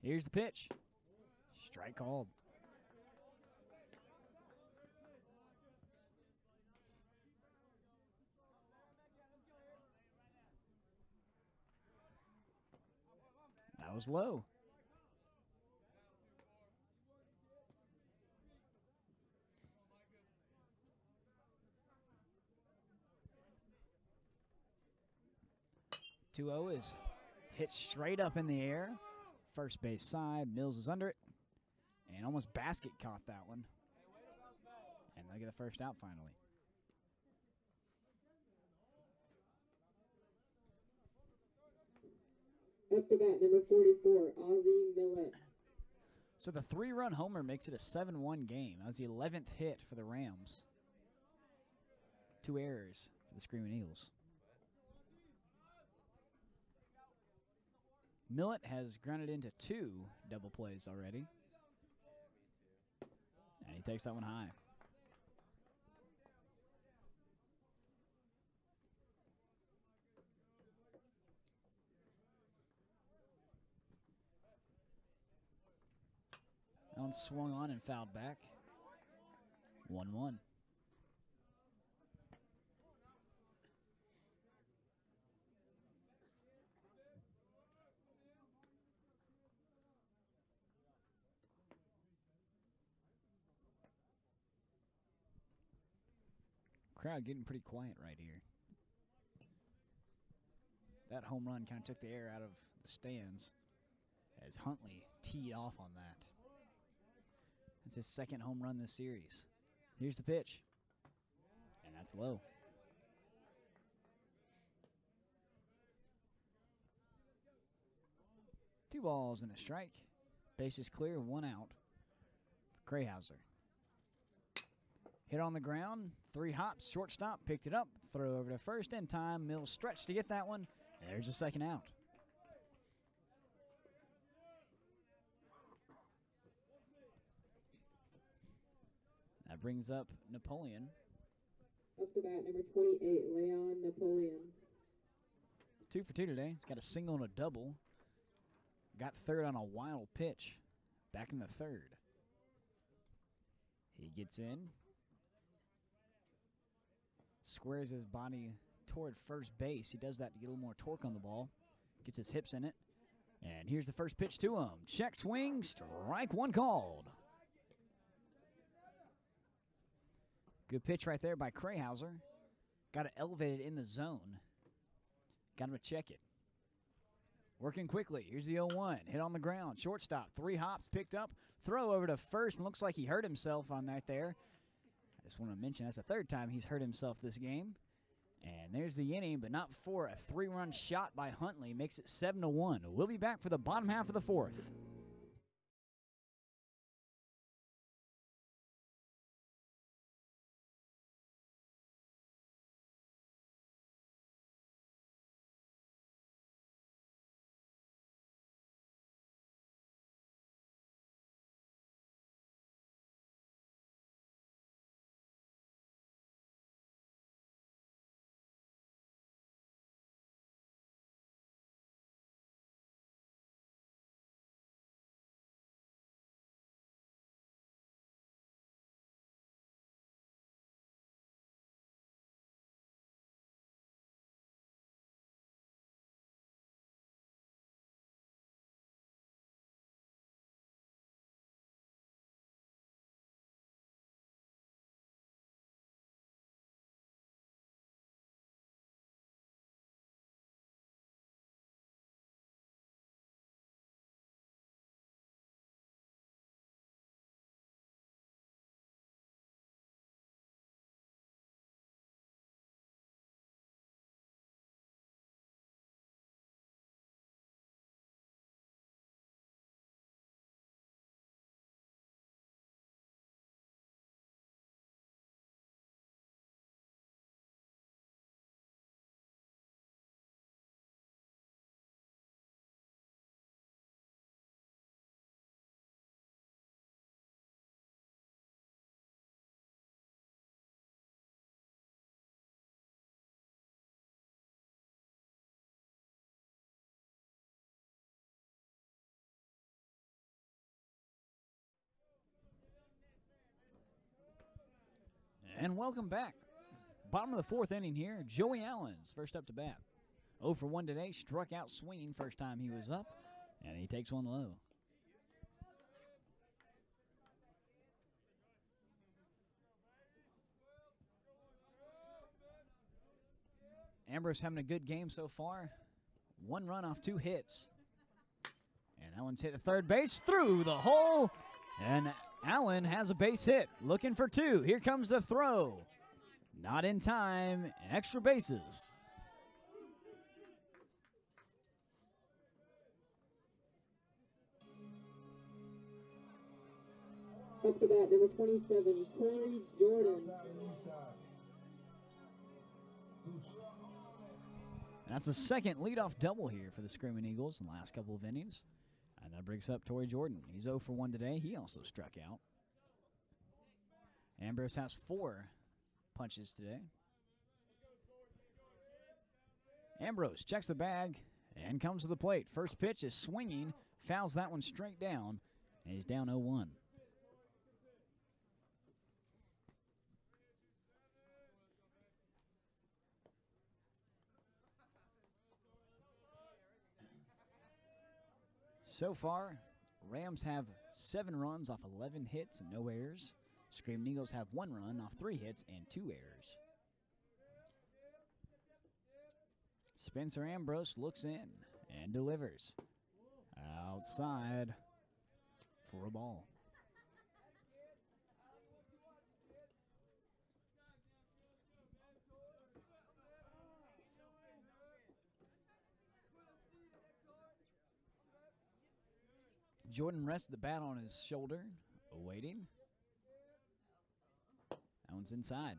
Here's the pitch. Strike called. That was low. Two-0 is hit straight up in the air. first base side. Mills is under it. And almost basket caught that one. And they'll get the first out finally. Up to bat, number 44, Ozzie Millett. So the 3-run homer makes it a 7-1 game. That was the 11th hit for the Rams. 2 errors for the Screaming Eagles. Millett has grounded into 2 double plays already. And he takes that one high. That one swung on and fouled back. 1-1. Crowd getting pretty quiet right here. That home run kind of took the air out of the stands as Huntley teed off on that. That's his 2nd home run this series. Here's the pitch. And that's low. Two balls and a strike. Bases clear, 1 out. Krayhauser. Hit on the ground, 3 hops, shortstop, picked it up, throw over to first in time. Mills stretched to get that one. There's the 2nd out. That brings up Napoleon. Up to bat, number 28, Leon Napoleon. 2 for 2 today. He's got a single and a double. Got 3rd on a wild pitch back in the 3rd. He gets in. Squares his body toward first base. He does that to get a little more torque on the ball. Gets his hips in it. And here's the first pitch to him. Check swing, strike 1 called. Good pitch right there by Krayhauser. Got it elevated in the zone. Got him to check it. Working quickly. Here's the 0-1. Hit on the ground. Shortstop. 3 hops picked up. Throw over to first. And looks like he hurt himself on that there. I just want to mention that's the 3rd time he's hurt himself this game. And there's the inning, but not before a 3-run shot by Huntley makes it 7-1. We'll be back for the bottom half of the 4th. And welcome back. Bottom of the 4th inning here. Joey Allen's first up to bat. 0 for 1 today. Struck out swinging first time he was up. And he takes one low. Ambrose having a good game so far. 1 run off 2 hits. And that one's hit the third base through the hole. And Allen has a base hit, looking for two. Here comes the throw. Not in time, and extra bases. Up to bat, number 27, Corey Jordan. That's the second leadoff double here for the Screaming Eagles in the last couple of innings. And that brings up Torrey Jordan. He's 0 for 1 today. He also struck out. Ambrose has 4 punches today. Ambrose checks the bag and comes to the plate. First pitch is swinging, fouls that one straight down, and he's down 0-1. So far, Rams have 7 runs off 11 hits and no errors. Screaming Eagles have 1 run off 3 hits and 2 errors. Spencer Ambrose looks in and delivers. Outside for a ball. Jordan rests the bat on his shoulder, awaiting. That one's inside.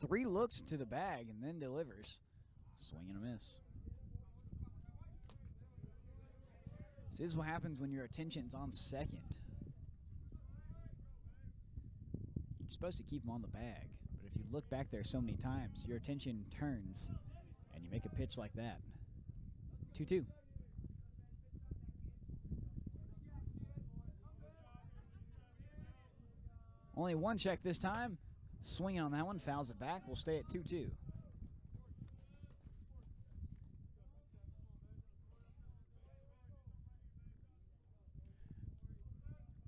Three looks to the bag and then delivers. Swing and a miss. So this is what happens when your attention's on second. You're supposed to keep them on the bag, but if you look back there so many times, your attention turns and you make a pitch like that. 2-2. Only one check this time. Swinging on that one, fouls it back. We'll stay at 2-2.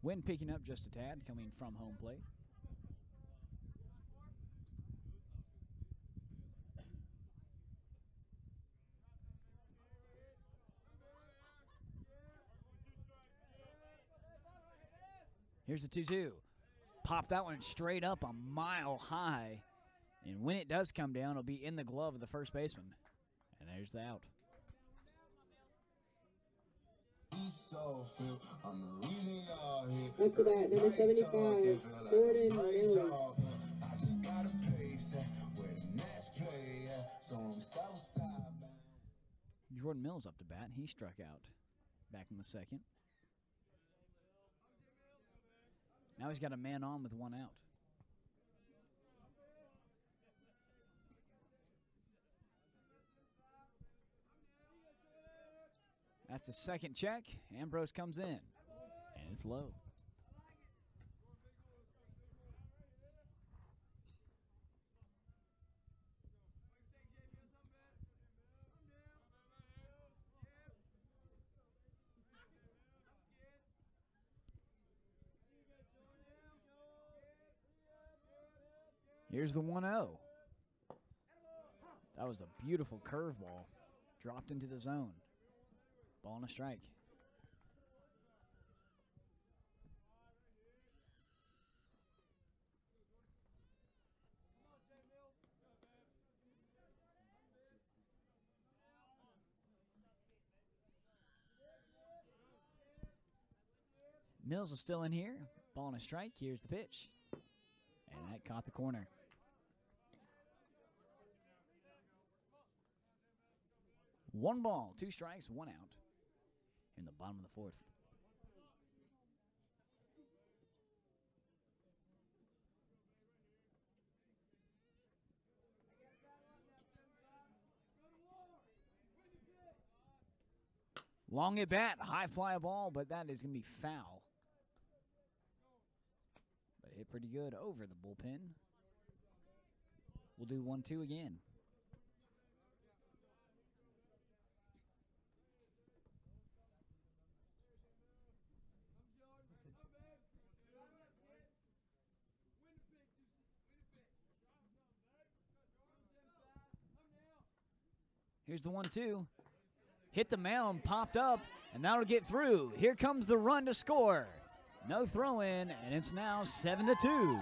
Wind picking up just a tad, coming from home plate. Here's the 2-2. Pop that one straight up a mile high. And when it does come down, it'll be in the glove of the first baseman. And there's the out. Up to bat, number 75, Jordan Mills. Jordan Mills up to bat. He struck out back in the second. Now he's got a man on with 1 out. That's the second check. Ambrose comes in, and it's low. Here's the 1-0. That was a beautiful curveball. Dropped into the zone. Ball and a strike. Mills is still in here. Ball and a strike. Here's the pitch. And that caught the corner. One ball, 2 strikes, 1 out in the bottom of the 4th. Long at bat, high fly ball, but that is going to be foul. But hit pretty good over the bullpen. We'll do 1-2 again. Here's the 1-2. Hit the mound, popped up, and that'll get through. Here comes the run to score. No throw-in, and it's now 7-2.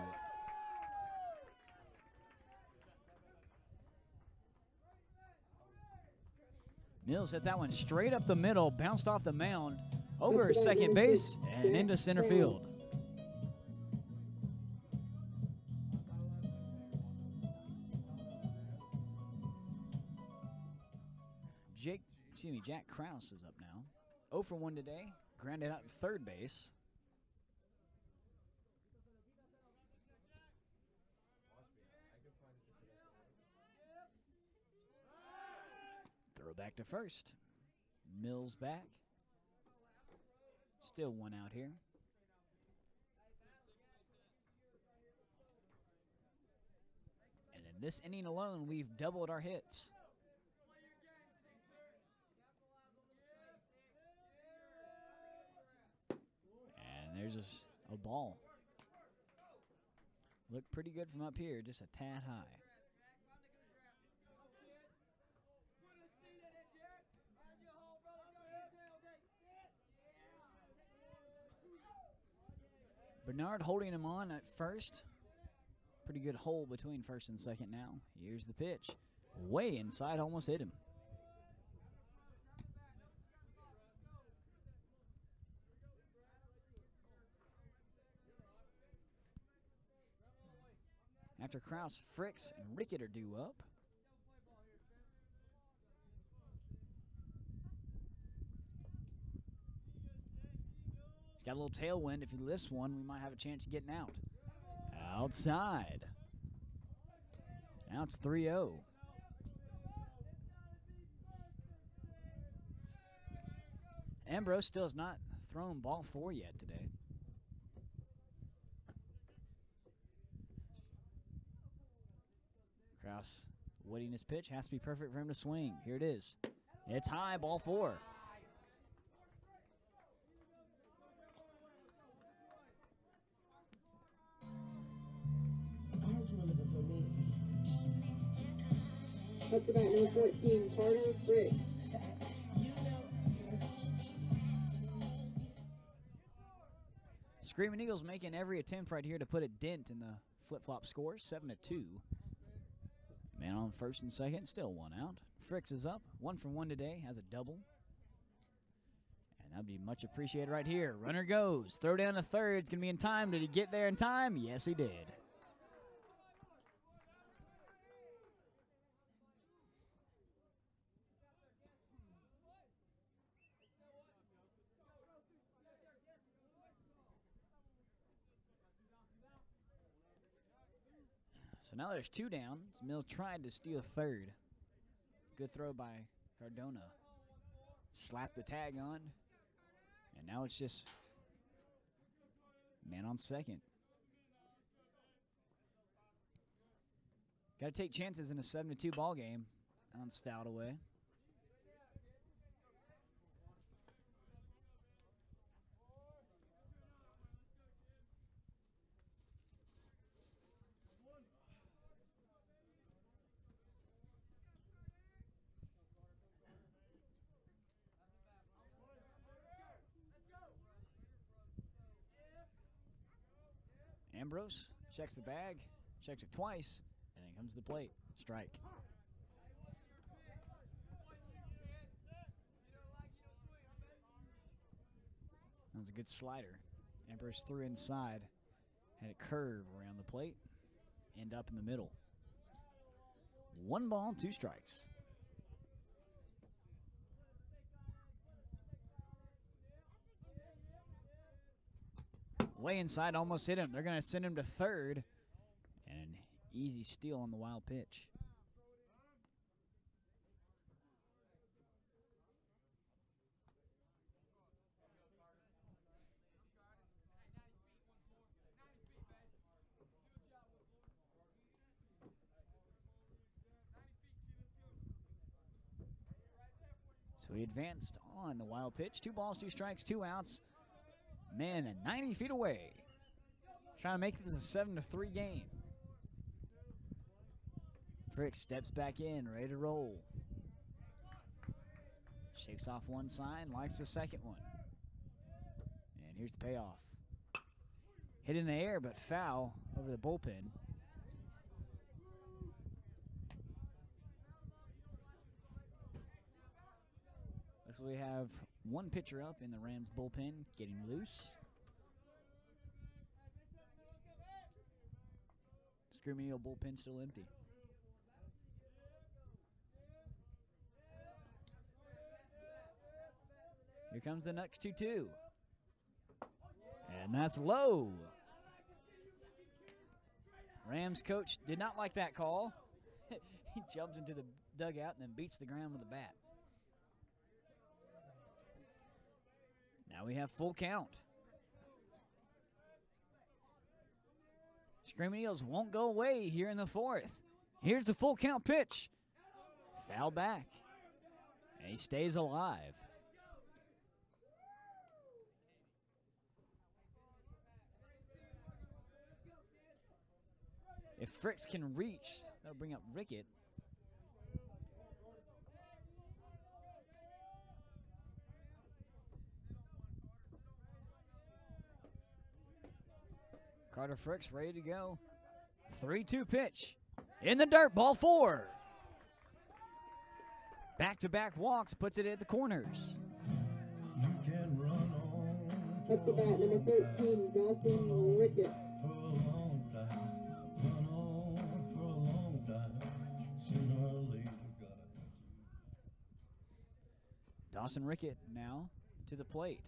Mills hit that one straight up the middle, bounced off the mound, over second base, and into center field. Jack Krause is up now. 0 for 1 today, grounded out to third base. Throw back to first. Mills back. Still 1 out here. And in this inning alone, we've doubled our hits. And there's a ball. Looked pretty good from up here, just a tad high. Bernard holding him on at first. Pretty good hole between first and second now. Here's the pitch. Way inside, almost hit him. After Krause, Fricks and Rickett are due up. He's got a little tailwind. If he lifts one, we might have a chance of getting out. Outside. Now it's 3-0. Ambrose still has not thrown ball 4 yet today. Krause waiting his pitch. Has to be perfect for him to swing. Here it is. It's high, ball 4. Up to bat number 14, Carter Fricks. Screaming Eagles making every attempt right here to put a dent in the flip-flop score. 7-2. Man on first and second, still 1 out. Fricks is up. 1 for 1 today, has a double. And that'd be much appreciated right here. Runner goes. Throw down to third. It's going to be in time. Did he get there in time? Yes, he did. So now there's 2 down. Mills tried to steal third. Good throw by Cardona. Slapped the tag on. And now it's just man on second. Got to take chances in a 7-2 ball game. That one's fouled away. Ambrose checks the bag, checks it twice, and then comes to the plate. Strike. That was a good slider. Ambrose threw inside, had it curve around the plate, end up in the middle. 1 ball, 2 strikes. Way inside, almost hit him. They're going to send him to third. And an easy steal on the wild pitch. So he advanced on the wild pitch. 2 balls, 2 strikes, 2 outs. Man, and 90 feet away. Trying to make this a 7-3 game. Frick steps back in, ready to roll. Shakes off one sign, likes the second one. And here's the payoff. Hit in the air, but foul over the bullpen. Looks like we have one pitcher up in the Rams bullpen getting loose. Screaming Eagle bullpen still empty. Here comes the next 2-2. And that's low. Rams coach did not like that call. He jumps into the dugout and then beats the ground with a bat. Now we have full count. Screaming Eagles won't go away here in the 4th. Here's the full count pitch. Foul back. And he stays alive. If Fritz can reach, that'll bring up Rickett. Carter Fricks ready to go. 3-2 pitch. In the dirt, ball 4. Back-to-back walks, puts it at the corners. You can run on Up to bat, number 13, Dawson Rickett. for a long time. Run on for a long time. Sooner or later, gotta have you. Dawson Rickett now to the plate.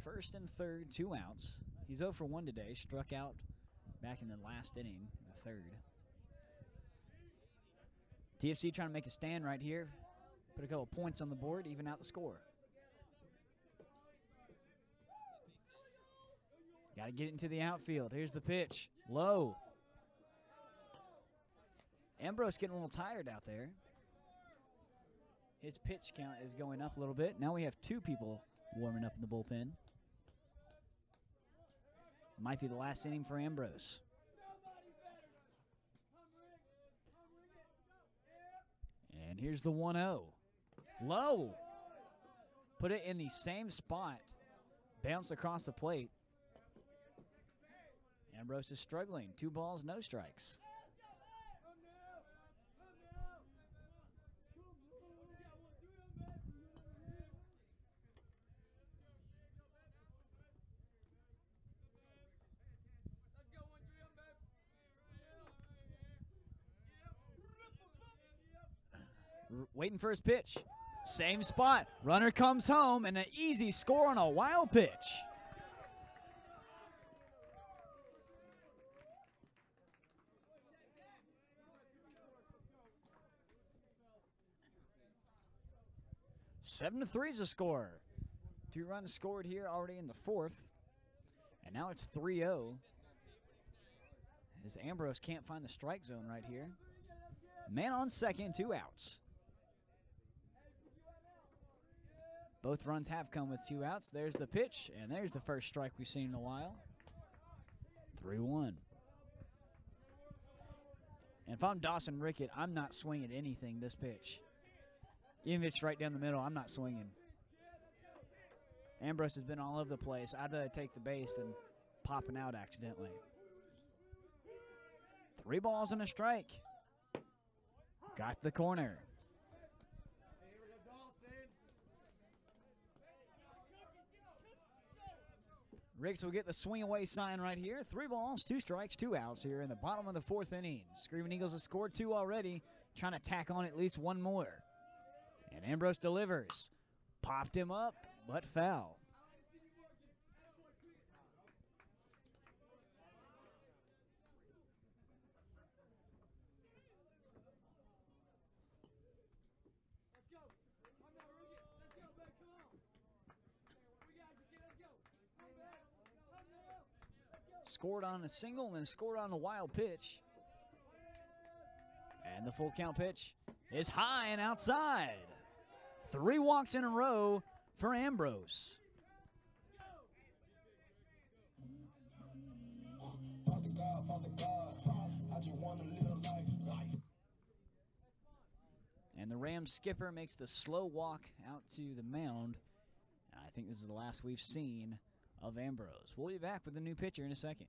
1st and 3rd, 2 outs. He's 0 for 1 today, struck out back in the last inning, the 3rd. TFC trying to make a stand right here. Put a couple points on the board, even out the score. Got to get it into the outfield. Here's the pitch. Low. Ambrose getting a little tired out there. His pitch count is going up a little bit. Now we have 2 people warming up in the bullpen. Might be the last inning for Ambrose. And here's the 1-0. Low. Put it in the same spot. Bounced across the plate. Ambrose is struggling. 2 balls, no strikes. Waiting for his pitch. Same spot. Runner comes home, and an easy score on a wild pitch. Seven to 3 is the score. 2 runs scored here already in the 4th. And now it's 3-0. As Ambrose can't find the strike zone right here. Man on second, 2 outs. Both runs have come with 2 outs. There's the pitch, and there's the first strike we've seen in a while. 3-1. And if I'm Dawson Rickett, I'm not swinging anything this pitch. Even if it's right down the middle, I'm not swinging. Ambrose has been all over the place. I'd rather take the base than popping out accidentally. 3 balls and a strike. Got the corner. Riggs will get the swing away sign right here. 3 balls, 2 strikes, 2 outs here in the bottom of the 4th inning. Screaming Eagles have scored 2 already, trying to tack on at least 1 more. And Ambrose delivers. Popped him up, but foul. Scored on a single and then scored on a wild pitch. And the full count pitch is high and outside. 3 walks in a row for Ambrose. And the Rams skipper makes the slow walk out to the mound. And I think this is the last we've seen of Ambrose. We'll be back with a new pitcher in a second.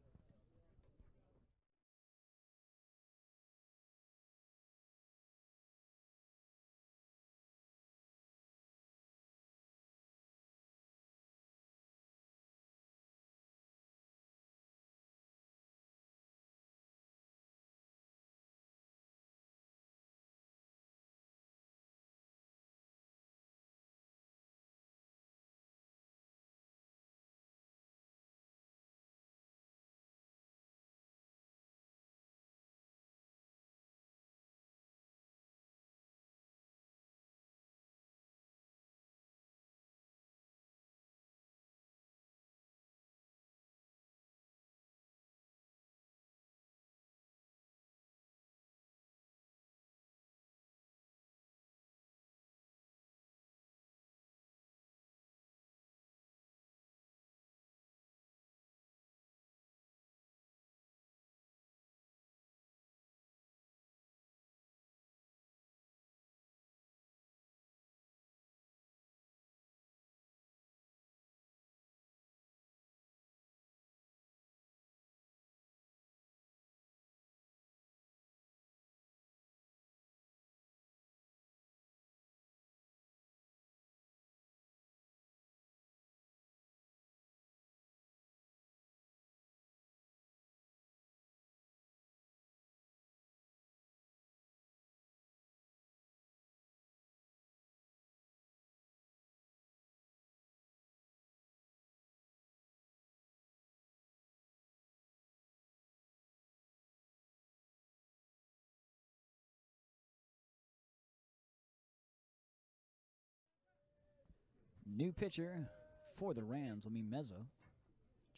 New pitcher for the Rams will be Meza.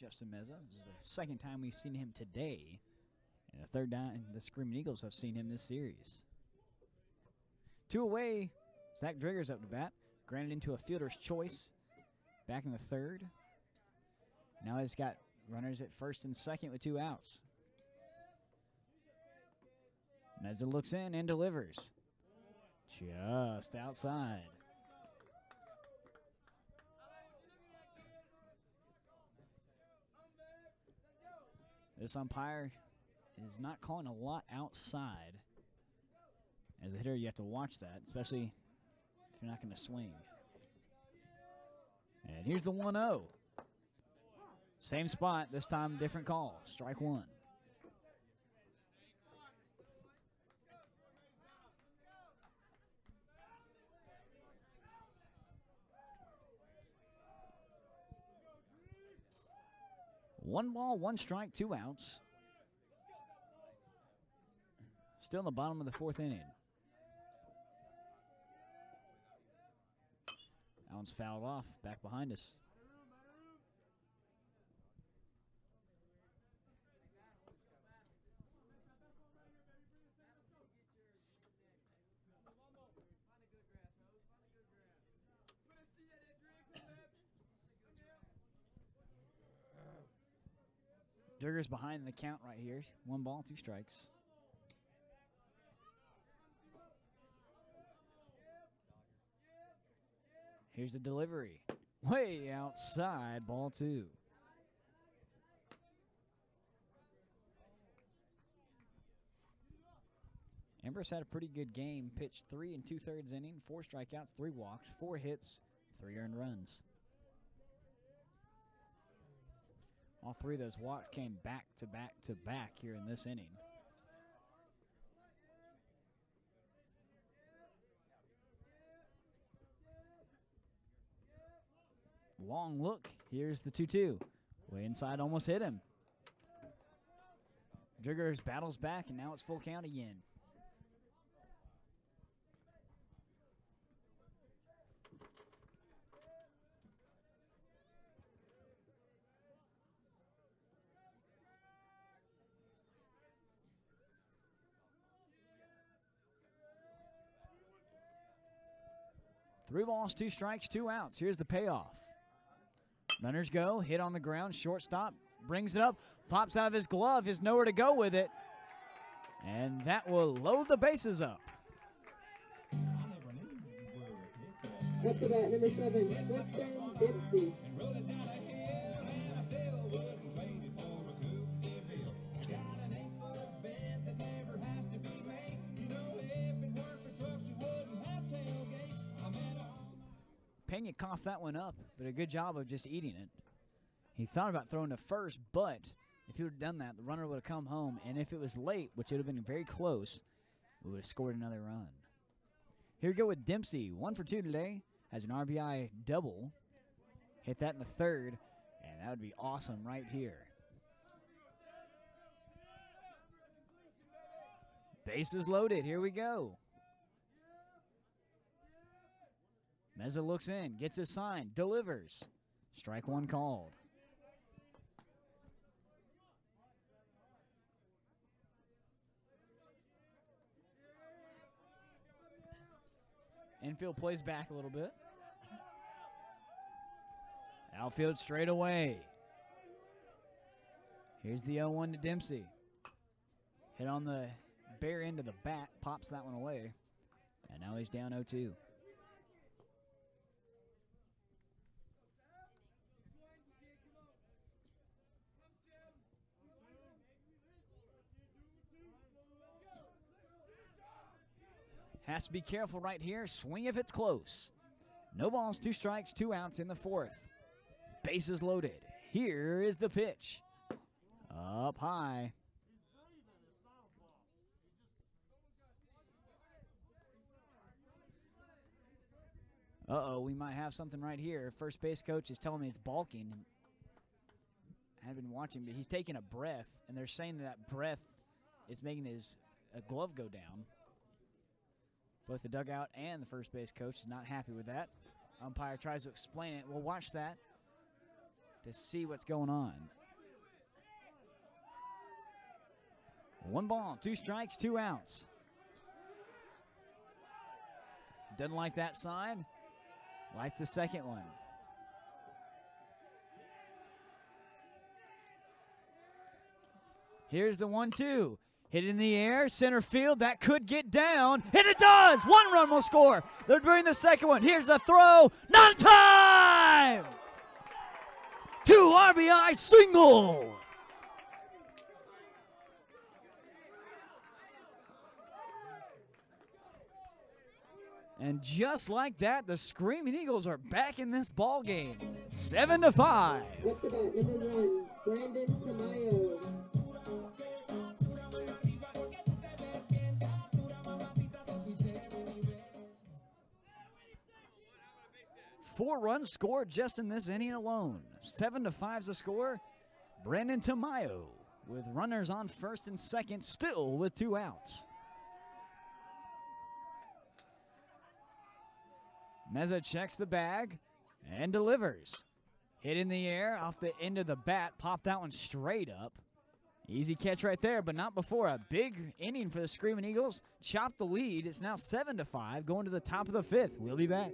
Justin Meza. This is the second time we've seen him today. And the third time the Screaming Eagles have seen him this series. 2 away. Zach Driggers up to bat. Granted into a fielder's choice. Back in the third. Now he's got runners at first and second with 2 outs. Meza looks in and delivers. Just outside. This umpire is not calling a lot outside. As a hitter, you have to watch that, especially if you're not going to swing. And here's the 1-0. Same spot, this time different call. Strike 1. One ball, 1 strike, 2 outs. Still in the bottom of the 4th inning. That one's fouled off, back behind us. Durger's behind the count right here. 1 ball, 2 strikes. Here's the delivery. Way outside, ball 2. Ambrose had a pretty good game. Pitched 3 2/3 inning, 4 strikeouts, 3 walks, 4 hits, 3 earned runs. All 3 of those walks came back to back to back here in this inning. Long look. Here's the 2-2. Way inside, almost hit him. Driggers battles back, and now it's full count again. 3 balls, 2 strikes, 2 outs. Here's the payoff. Runners go, hit on the ground, shortstop, brings it up, pops out of his glove, has nowhere to go with it. And that will load the bases up. Up to bat, number 7, Clifton Dempsey. Pena coughed that one up, but a good job of just eating it. He thought about throwing to first, but if he would have done that, the runner would have come home, and if it was late, which would have been very close, we would have scored another run. Here we go with Dempsey, 1 for 2 today, has an RBI double. Hit that in the 3rd, and that would be awesome right here. Bases loaded, here we go. Meza looks in, gets his sign, delivers. Strike 1 called. Infield plays back a little bit. Outfield straight away. Here's the 0-1 to Dempsey. Hit on the bare end of the bat, pops that one away. And now he's down 0-2. Has to be careful right here. Swing if it's close. No balls, 2 strikes, 2 outs in the 4th. Bases loaded. Here is the pitch. Up high. Uh-oh, we might have something right here. First base coach is telling me it's balking. I haven't been watching, but he's taking a breath, and they're saying that breath is making his glove go down. Both the dugout and the first base coach is not happy with that. Umpire tries to explain it. We'll watch that to see what's going on. 1 ball, 2 strikes, 2 outs. Doesn't like that sign. Likes the second one. Here's the 1-2. Hit in the air, center field, that could get down, and it does! 1 run will score. They're doing the second one. Here's a throw, not in time! 2 RBI single! And just like that, the Screaming Eagles are back in this ball game. 7-5. Up to bat, number 1, Brandon Tamayo. Four runs scored just in this inning alone. 7-5's the score. Brandon Tamayo with runners on first and second, still with 2 outs. Meza checks the bag and delivers. Hit in the air off the end of the bat. Popped that one straight up. Easy catch right there, but not before a big inning for the Screaming Eagles. Chopped the lead. It's now 7-5 going to the top of the 5th. We'll be back.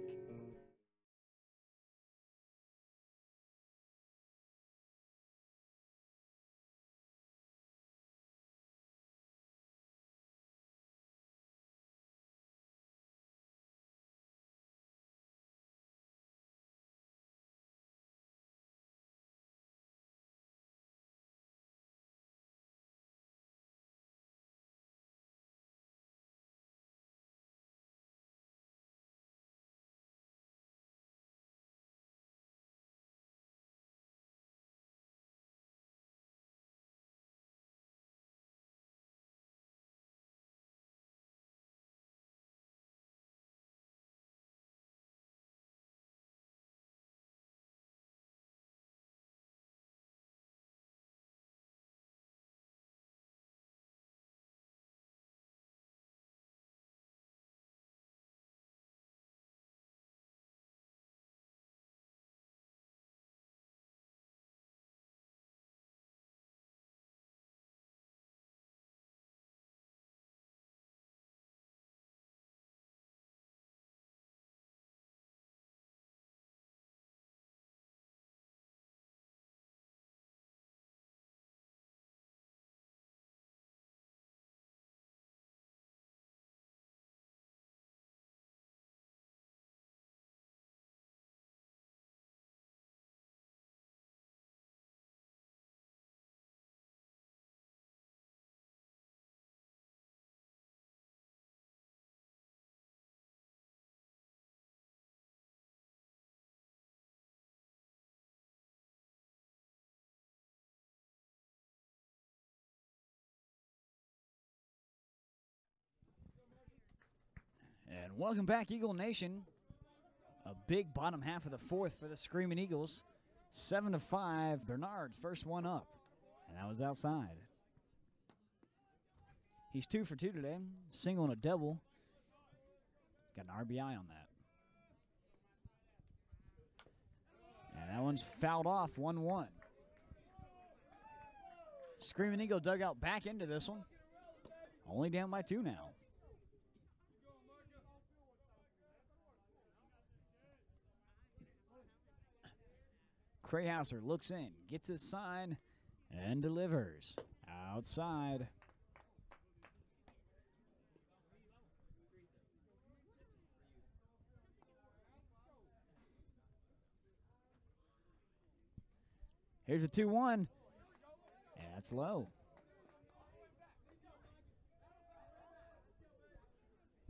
And welcome back, Eagle Nation. A big bottom half of the fourth for the Screaming Eagles. 7-5, Bernard's first one up, and that was outside. He's 2 for 2 today, single and a double. Got an RBI on that. And that one's fouled off, 1-1. Screaming Eagle dugout back into this one. Only down by 2 now. Crayhouser looks in, gets his sign, and delivers. Outside. Here's a 2-1. Yeah, that's low.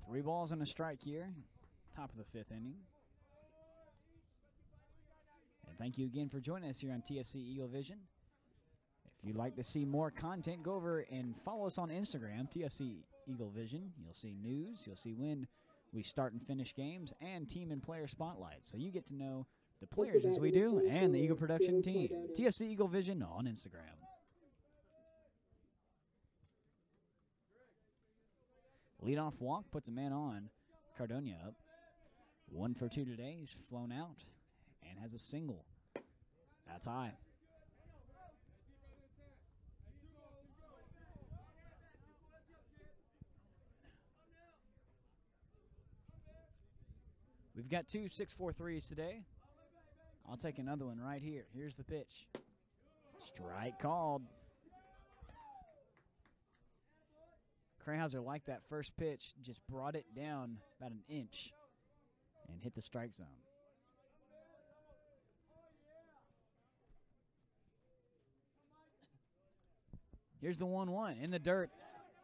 3 balls and a strike here. Top of the 5th inning. And thank you again for joining us here on TFC Eagle Vision. If you'd like to see more content, go over and follow us on Instagram, TFC Eagle Vision. You'll see news. You'll see when we start and finish games and team and player spotlights. So you get to know the players as we do and the Eagle production team. TFC Eagle Vision on Instagram. Leadoff walk puts a man on. Cardonia up. 1 for 2 today. He's flown out and has a single. That's high. We've got 2 6-4-3s today. I'll take another one right here. Here's the pitch. Strike called. Crayhouser liked that first pitch, just brought it down about an inch and hit the strike zone. Here's the 1-1 in the dirt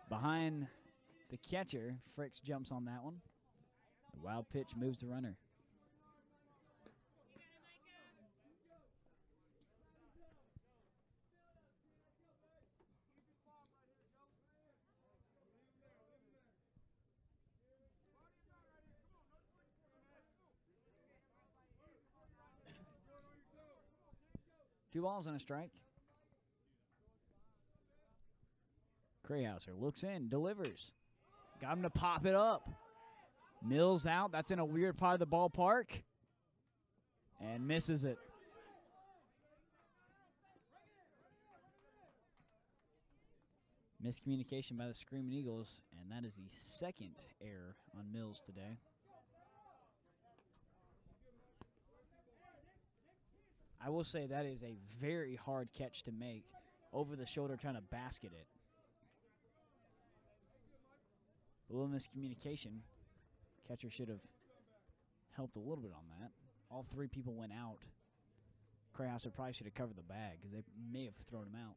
behind the catcher. Fricks jumps on that one. The wild pitch moves the runner. Two balls and a strike. Crayhouser looks in, delivers. Got him to pop it up. Mills out. That's in a weird part of the ballpark. And misses it. Miscommunication by the Screaming Eagles, and that is the second error on Mills today. I will say that is a very hard catch to make, over the shoulder trying to basket it. A little miscommunication. Catcher should have helped a little bit on that. All 3 people went out. Crayhouser probably should have covered the bag because they may have thrown him out.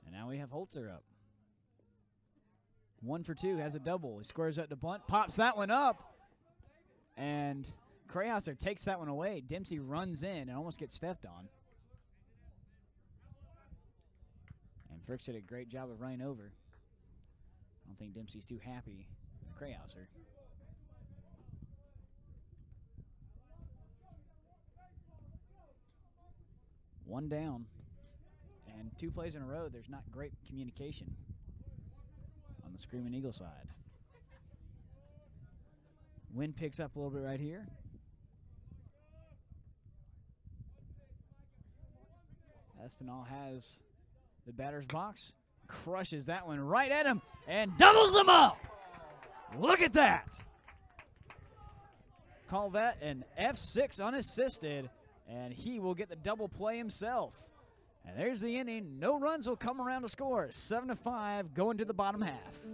And now we have Holzer up. 1 for 2, has a double. He squares up to bunt, pops that one up. And Crayhouser takes that one away. Dempsey runs in and almost gets stepped on. And Fricks did a great job of running over. I don't think Dempsey's too happy with Crayhouser. One down. And 2 plays in a row, there's not great communication on the Screaming Eagle side. Wind picks up a little bit right here. Espinal has the batter's box, crushes that one right at him, and doubles him up. Look at that. Call that an F6 unassisted, and he will get the double play himself. And there's the inning. No runs will come around to score. 7-5 going to the bottom half.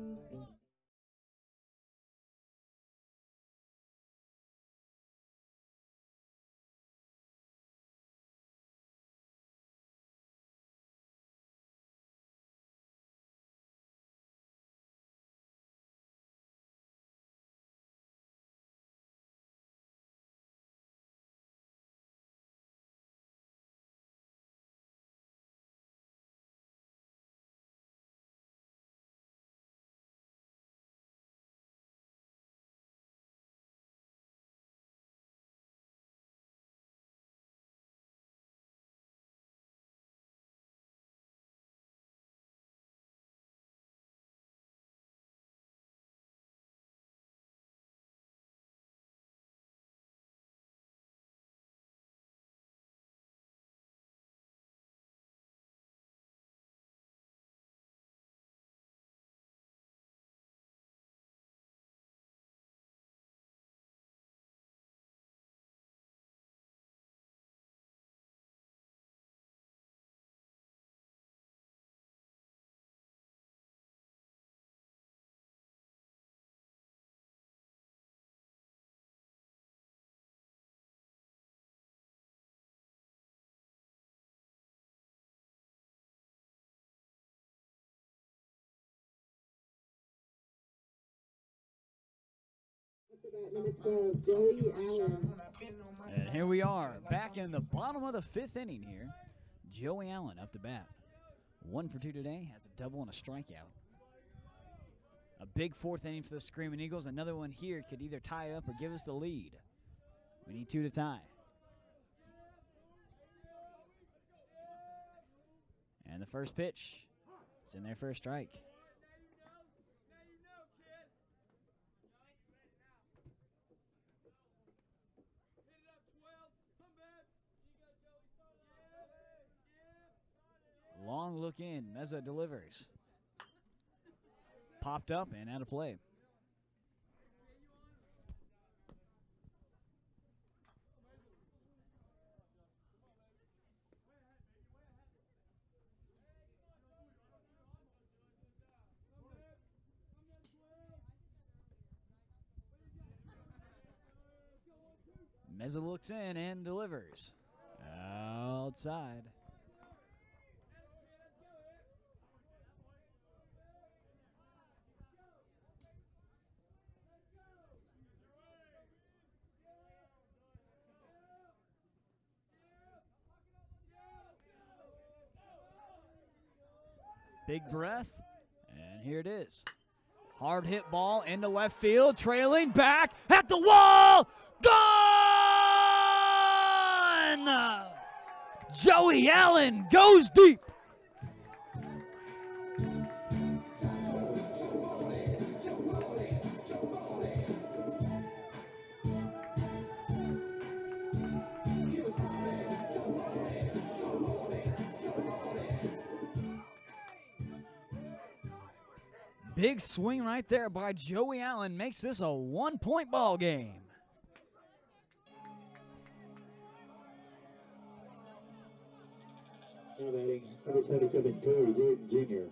After that, number 12, Joey Allen. And here we are, back in the bottom of the 5th inning here. Joey Allen up to bat. 1 for 2 today, has a double and a strikeout. A big 4th inning for the Screaming Eagles. Another one here could either tie it up or give us the lead. We need 2 to tie. And the first pitch is in there for a strike. Long look in. Meza delivers. Popped up and out of play. Meza looks in and delivers. Outside. Big breath, and here it is. Hard hit ball into left field, trailing back at the wall. Gone! Joey Allen goes deep. Big swing right there by Joey Allen makes this a 1-point ball game. Now batting number 77, Corey Jordan Jr.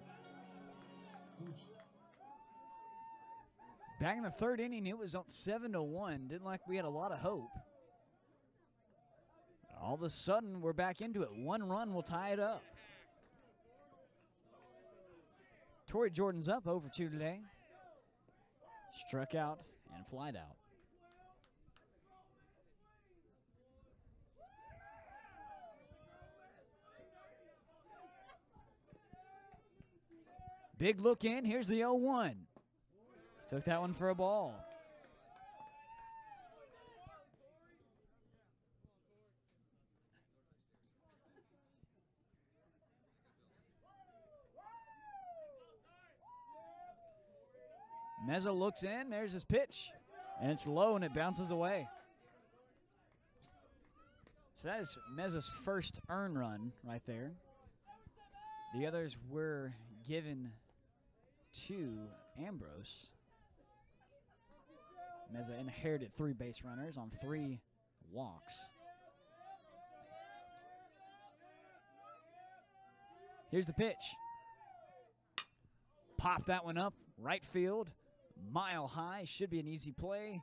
Back in the 3rd inning, it was up 7-1. Didn't like we had a lot of hope. All of a sudden, we're back into it. 1 run will tie it up. Torrey Jordan's up over 2 today. Struck out and flied out. Big look in. Here's the 0-1. Took that one for a ball. Meza looks in, there's his pitch, and it's low and it bounces away. So that is Meza's first earned run right there. The others were given to Ambrose. Meza inherited 3 base runners on 3 walks. Here's the pitch. Pop that one up, right field. Mile high, should be an easy play.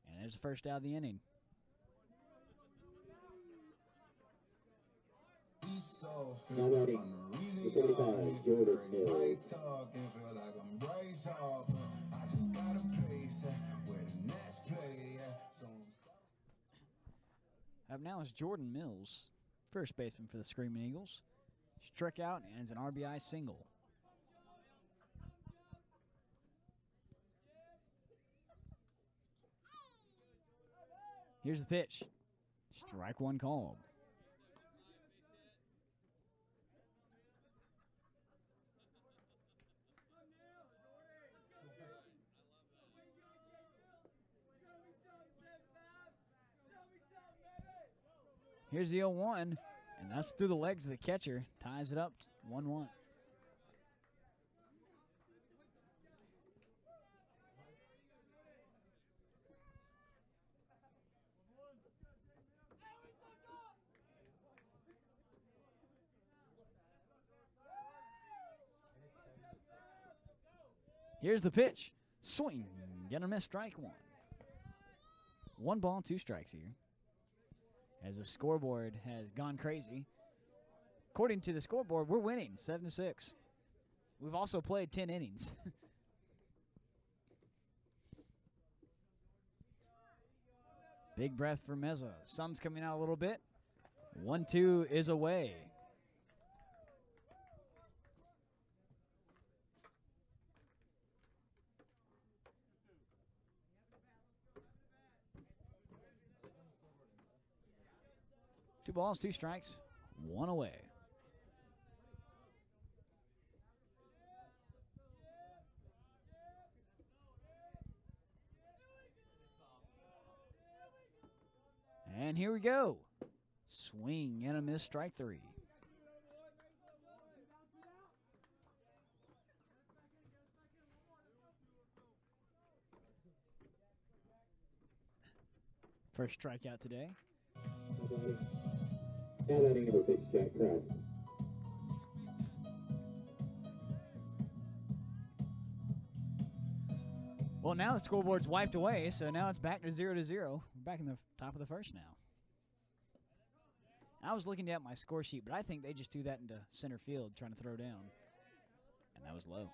And there's the first out of the inning. Now batting number 75, Jordan Mills. Up now is Jordan Mills, first baseman for the Screaming Eagles. Struck out and is an RBI single. Here's the pitch. Strike 1 called. Here's the 0-1, and that's through the legs of the catcher. Ties it up 1-1. Here's the pitch. Swing. Gonna miss strike 1. 1 ball, 2 strikes here. As the scoreboard has gone crazy. According to the scoreboard, we're winning 7-6. We've also played 10 innings. Big breath for Meza. Sun's coming out a little bit. 1-2 is away. Two balls, two strikes, one away. And here we go. Swing and a miss, strike three. First strikeout today. Now batting number 6, Jack Krause. Well, now the scoreboard's wiped away, so now it's back to 0-0. We're back in the top of the first now. I was looking at my score sheet, but I think they just threw that into center field trying to throw down. And that was low.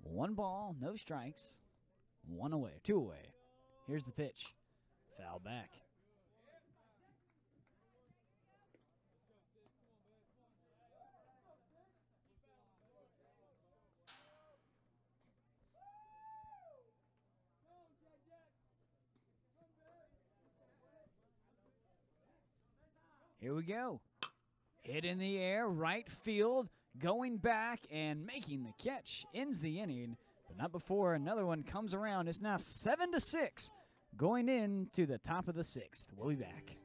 One ball, no strikes. One away, two away. Here's the pitch. Foul back. Here we go. Hit in the air, right field, going back and making the catch. Ends the inning, but not before another one comes around. It's now 7-6 going into the top of the sixth. We'll be back.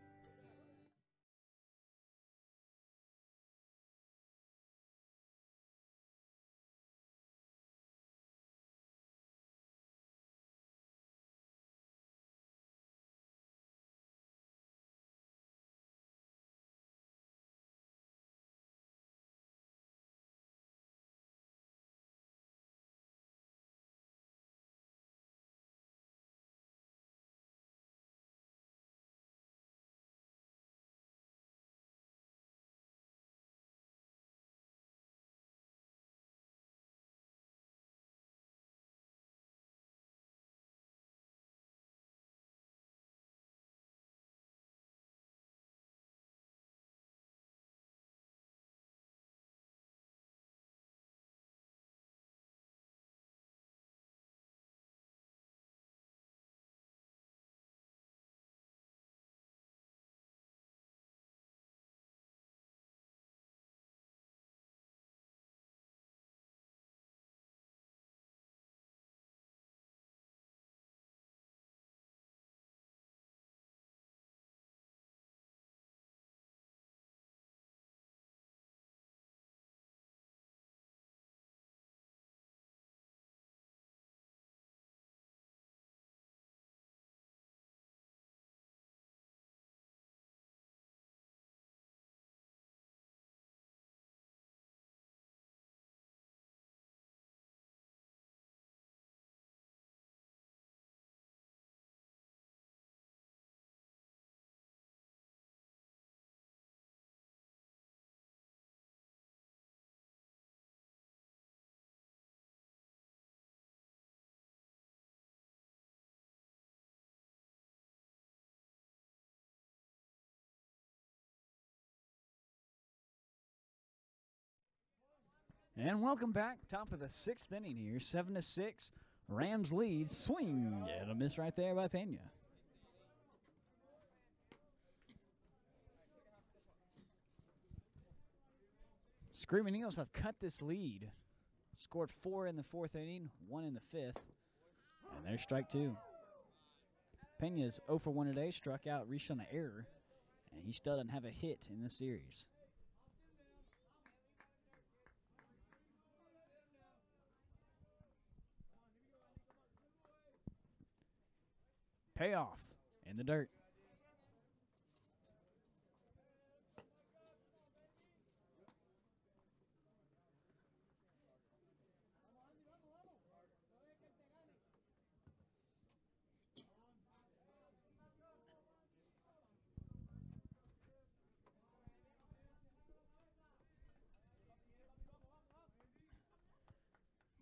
And welcome back. Top of the sixth inning here. 7-6. Rams lead. Swing and a miss right there by Pena. Screaming Eagles have cut this lead. Scored 4 in the fourth inning, 1 in the fifth. And there's strike two. Pena's 0 for 1 today. Struck out, reached on an error. And he still doesn't have a hit in this series. Payoff in the dirt.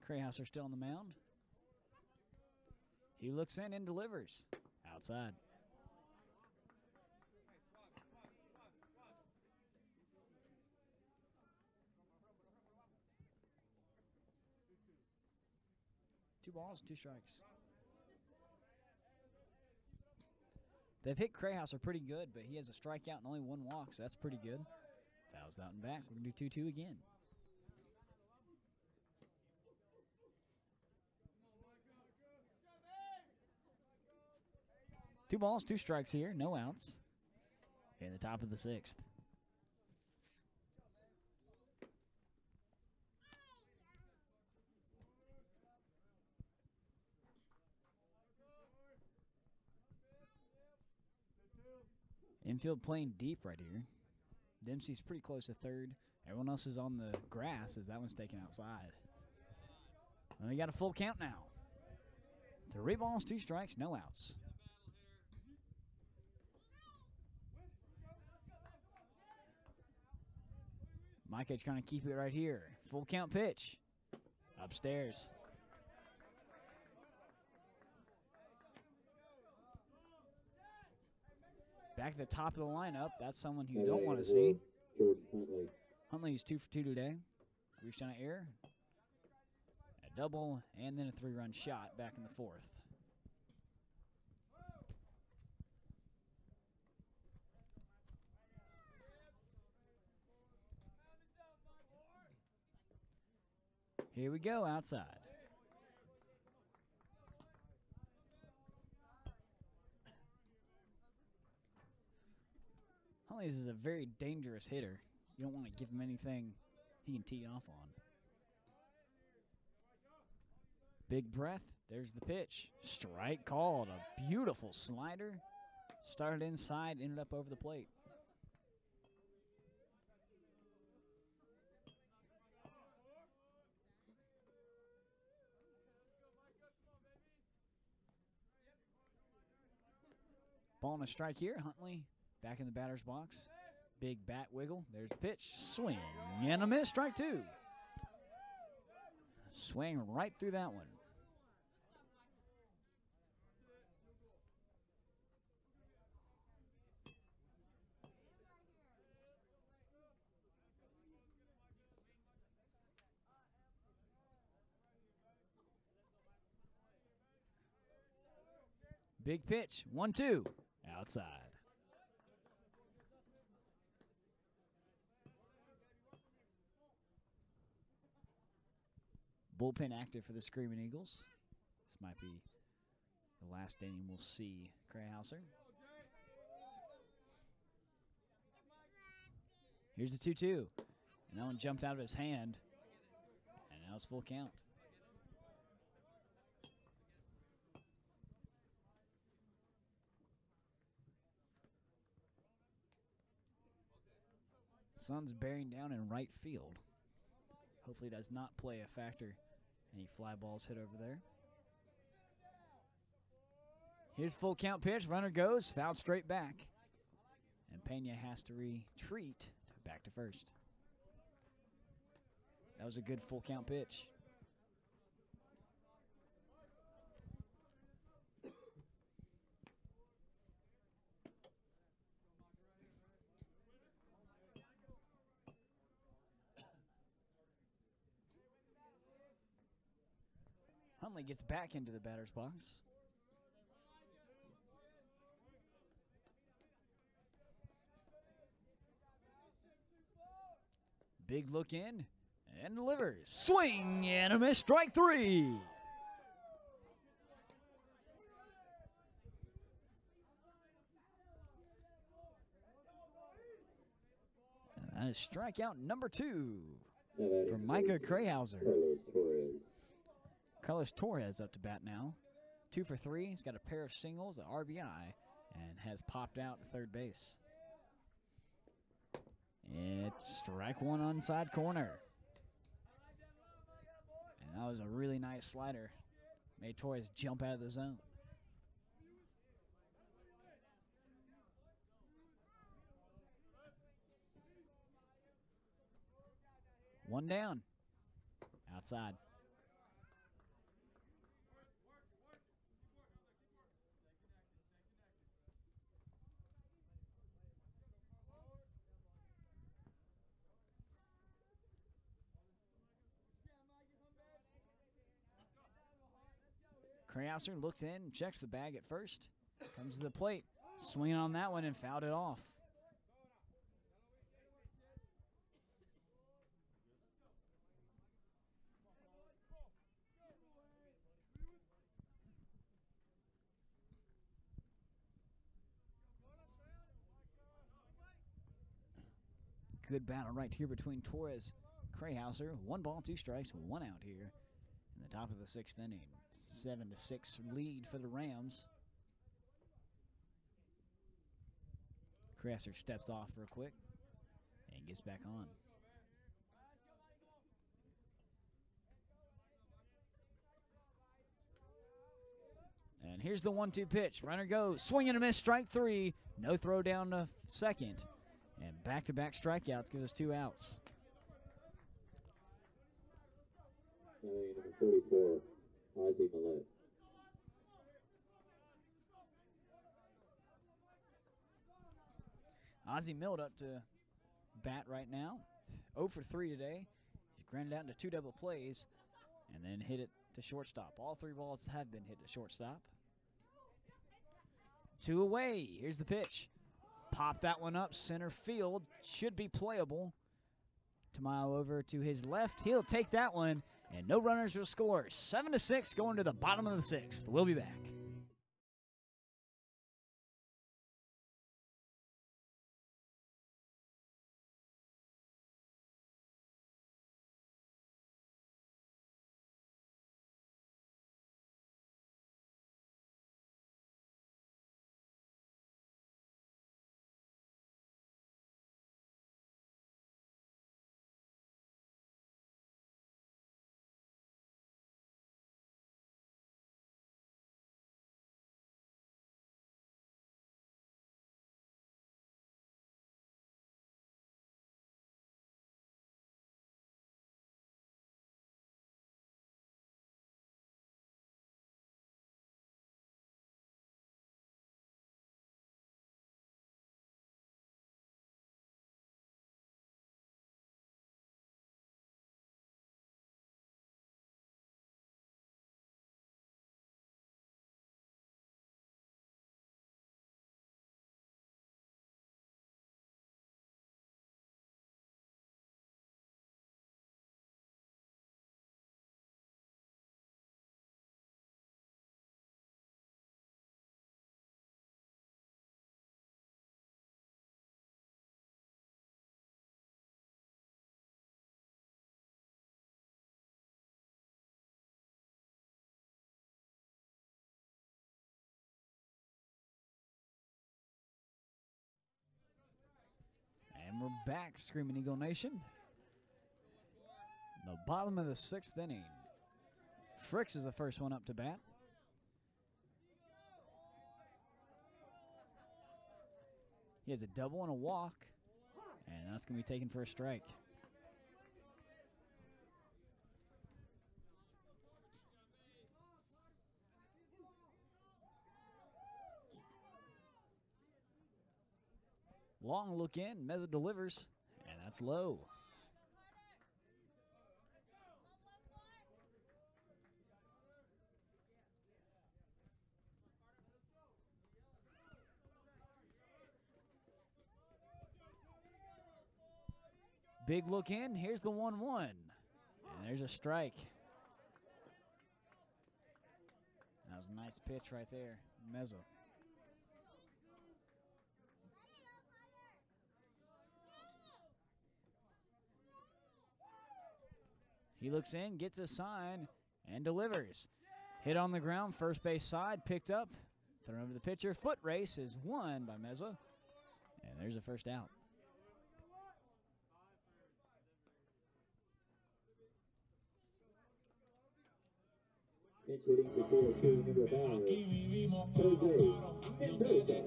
Crayhouser still on the mound. He looks in and delivers. Outside. Two balls, two strikes. They've hit Crayhouser pretty good, but he has a strikeout and only one walk, so that's pretty good. Fouls out and back. We're going to do 2-2 again. Two balls, two strikes here, no outs. In the top of the sixth. Infield playing deep right here. Dempsey's pretty close to third. Everyone else is on the grass as that one's taken outside. And we got a full count now. 3 balls, 2 strikes, no outs. Micah trying to keep it right here. Full count pitch. Upstairs. Back at the top of the lineup, that's someone who you don't want to see. George Huntley. Huntley's 2 for 2 today. Reached on an error. A double, and then a 3-run shot back in the 4th. Here we go, outside. Huntley is a very dangerous hitter. You don't want to give him anything he can tee off on. Big breath. There's the pitch. Strike called. A beautiful slider. Started inside, ended up over the plate. Ball and a strike here. Huntley back in the batter's box. Big bat wiggle. There's the pitch. Swing and a miss. Strike 2. Swing right through that one. Big pitch. 1-2. Outside. Bullpen active for the Screaming Eagles. This might be the last inning we'll see Crayhouser. Here's the 2-2. And that one jumped out of his hand. And now it's full count. Sun's bearing down in right field. Hopefully does not play a factor. Any fly balls hit over there. Here's full count pitch. Runner goes. Fouled straight back. And Pena has to retreat back to first. That was a good full count pitch. Huntley gets back into the batter's box. Big look in and delivers. Swing and a miss. Strike 3. And that is strikeout number 2 for Micah Crayhouser. Carlos Torres up to bat now. 2 for 3. He's got a pair of singles, an RBI, and has popped out to third base. It's strike 1 onside corner. And that was a really nice slider. Made Torres jump out of the zone. One down. Outside. Krauser looks in, checks the bag at first, comes to the plate, swinging on that one and fouled it off. Good battle right here between Torres, Krauser. 1 ball, 2 strikes, 1 out here in the top of the 6th inning. 7-6 lead for the Rams. Krauser steps off real quick and gets back on. And here's the 1-2 pitch. Runner goes, swing and a miss, strike 3. No throw down to second. And back-to-back strikeouts give us 2 outs. Number 44, Ozzie Millette. Ozzie Milled up to bat right now. 0 for 3 today. He's grounded out into 2 double plays and then hit it to shortstop. All 3 balls have been hit to shortstop. 2 away. Here's the pitch. Pop that one up center field. Should be playable. Tamayo over to his left. He'll take that one, and no runners will score. 7-6 going to the bottom of the 6th. We'll be back. And we're back, Screaming Eagle Nation. The bottom of the 6th inning. Fricks is the first one up to bat. He has a double and a walk, and that's going to be taken for a strike. Long look in, Meza delivers, and that's low. Big look in, here's the 1-1, and there's a strike. That was a nice pitch right there, Meza. He looks in, gets a sign, and delivers. Hit on the ground, first base side, picked up, thrown over the pitcher. Foot race is won by Meza, and there's a first out. Pitch hitting for TFC, number 5, Jose Mendoza.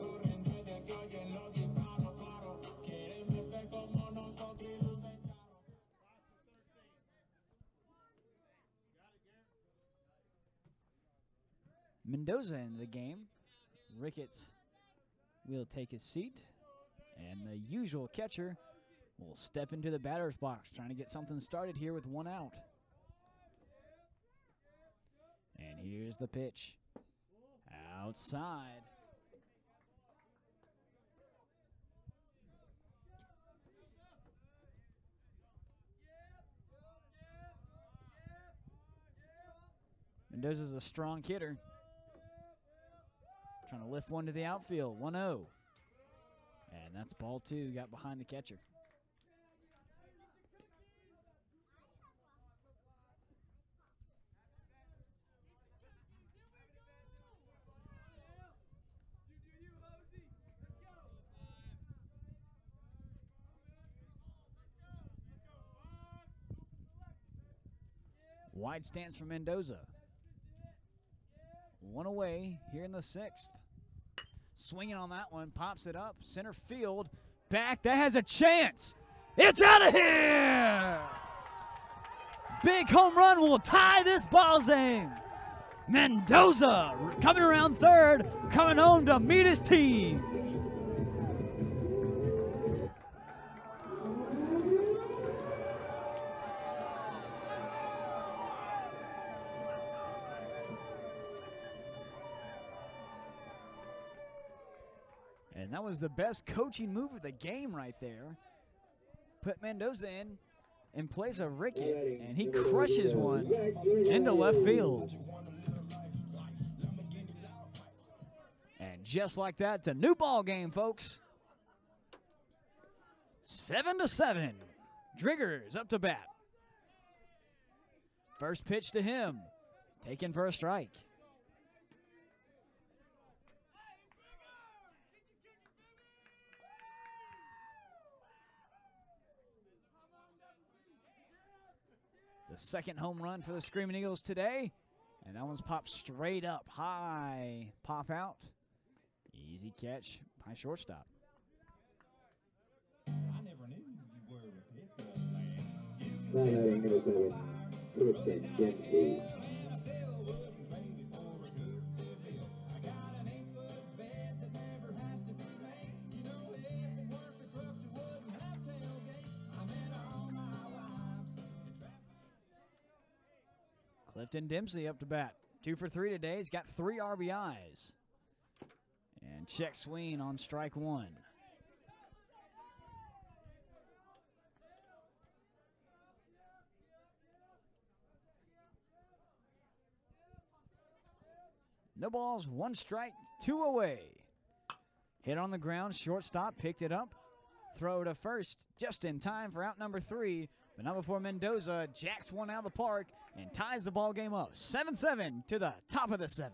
Mendoza in the game. Ricketts will take his seat, and the usual catcher will step into the batter's box, trying to get something started here with 1 out. And here's the pitch. Outside. Mendoza's a strong hitter. Trying to lift one to the outfield. 1-0. And that's ball 2. Got behind the catcher. Wide stance for Mendoza. 1 away here in the 6th. Swinging on that one, pops it up, center field, back, that has a chance. It's out of here! Big home run will tie this ball game. Mendoza coming around third, coming home to meet his team. And that was the best coaching move of the game right there. Put Mendoza in place of Rickett, and he crushes one into left field. And just like that, it's a new ball game, folks. 7-7. Driggers up to bat. First pitch to him, taken for a strike. The second home run for the Screaming Eagles today. And that one's popped straight up high. Pop out. Easy catch by shortstop. I never knew you were a pickup man. Now heading to the 7th, Clifton Dempsey. Clifton Dempsey up to bat. 2 for 3 today. He's got 3 RBIs. And check swing on strike 1. No balls, 1 strike, 2 away. Hit on the ground, shortstop, picked it up. Throw to first, just in time for out number 3. But not before Mendoza jacks one out of the park and ties the ball game up. 7-7 to the top of the 7th.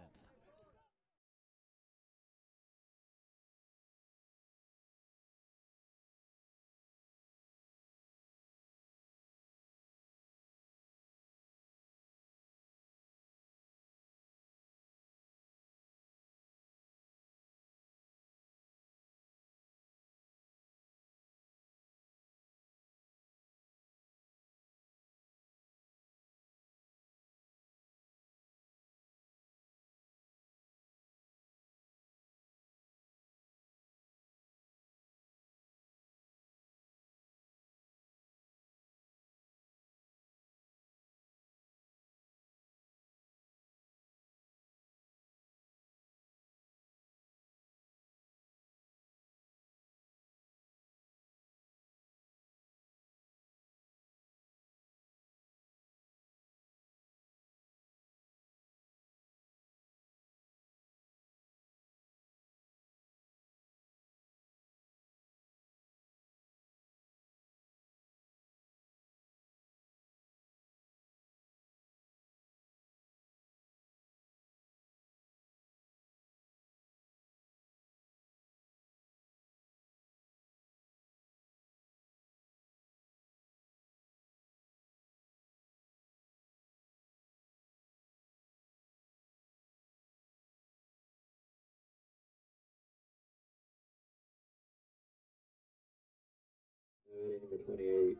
Number 28,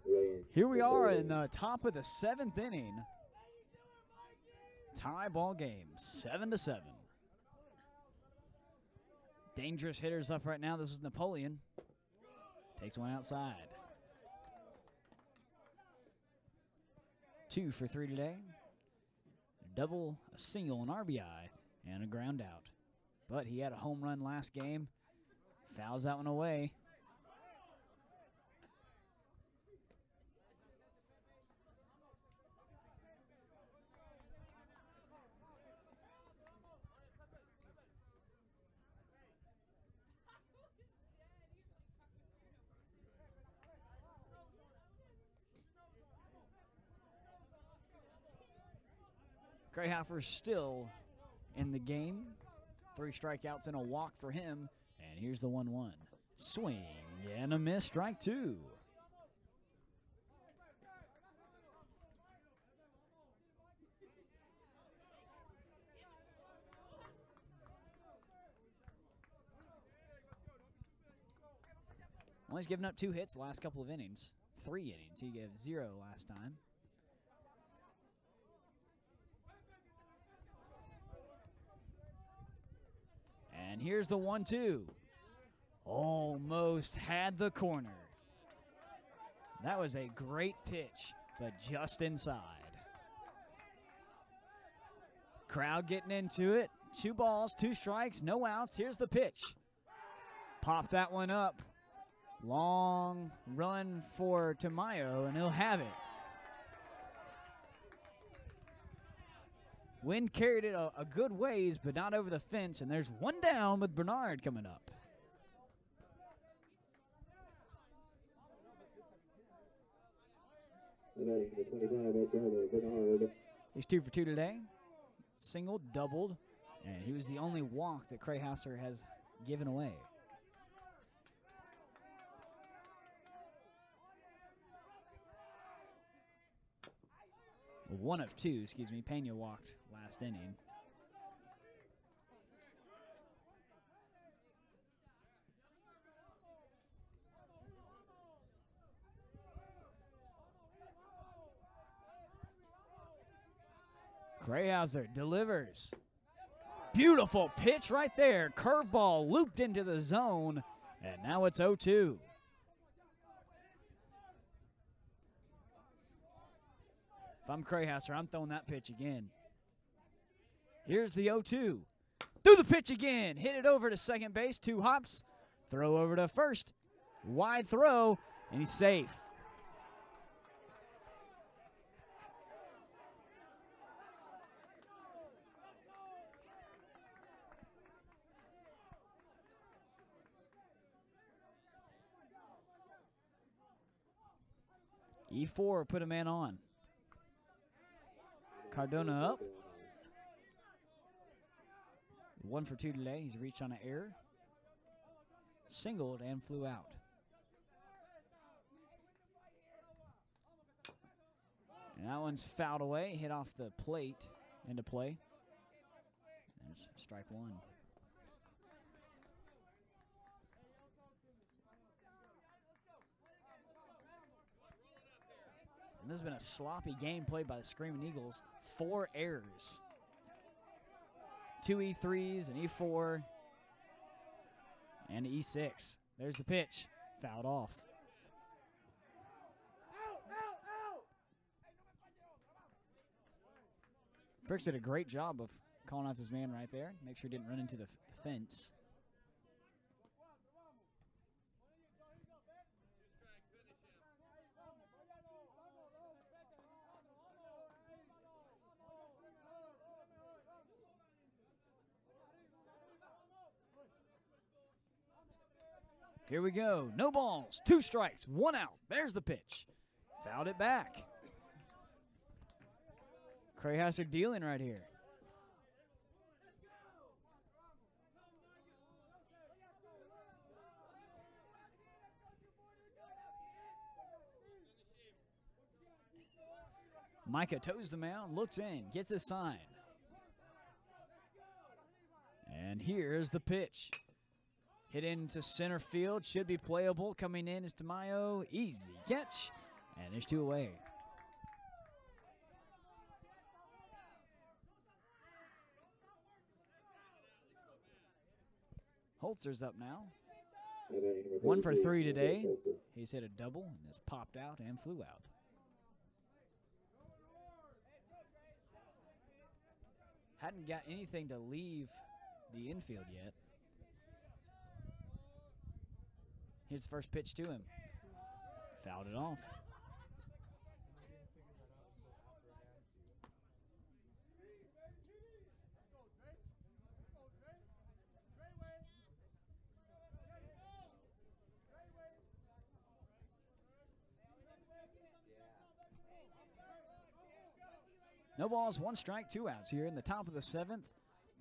Ryan. Here we are in the top of the 7th inning. Tie ball game, 7-7. Dangerous hitters up right now. This is Napoleon. Takes one outside. 2 for 3 today. double, a single, an RBI, and a ground out. But he had a home run last game. Fouls that one away. Krayhofer still in the game. 3 strikeouts and a walk for him. And here's the 1-1. Swing and a miss, strike 2. Well, he's given up 2 hits the last couple of innings. 3 innings. He gave 0 last time. And here's the 1-2. Almost had the corner. That was a great pitch, but just inside. Crowd getting into it. 2 balls, 2 strikes, no outs. Here's the pitch. Pop that one up. Long run for Tamayo, and he'll have it. Wind carried it a good ways, but not over the fence, and there's 1 down with Bernard coming up. Batting number 25, Edgardo Bernard. He's 2 for 2 today. Single, doubled, and he was the only walk that Krayhofer has given away. Well, 1 of 2, excuse me. Pena walked last inning. Krayhofer delivers. Beautiful pitch right there. Curveball looped into the zone, and now it's 0-2. If I'm Krayhofer, I'm throwing that pitch again. Here's the 0-2. Threw the pitch again. Hit it over to second base. 2 hops. Throw over to first. Wide throw, and he's safe. E4 put a man on. Cardona up. 1 for 2 today. He's reached on an error. Singled and flew out. And that one's fouled away. Hit off the plate into play. And it's strike 1. And this has been a sloppy game played by the Screaming Eagles. 4 errors. 2 E3s, an E4, and an E6. There's the pitch. Fouled off. Fricks did a great job of calling off his man right there. Make sure he didn't run into the fence. Here we go. No balls, 2 strikes, 1 out. There's the pitch. Fouled it back. Krayhofer dealing right here. Micah toes the mound, looks in, gets a sign. And here's the pitch. Hit into center field, should be playable. Coming in is Tamayo, easy catch, and there's 2 away. Holzer's up now. 1 for 3 today. He's hit a double and has popped out and flew out. hadn't got anything to leave the infield yet. Here's the first pitch to him. Fouled it off. No balls, 1 strike, 2 outs here in the top of the 7th.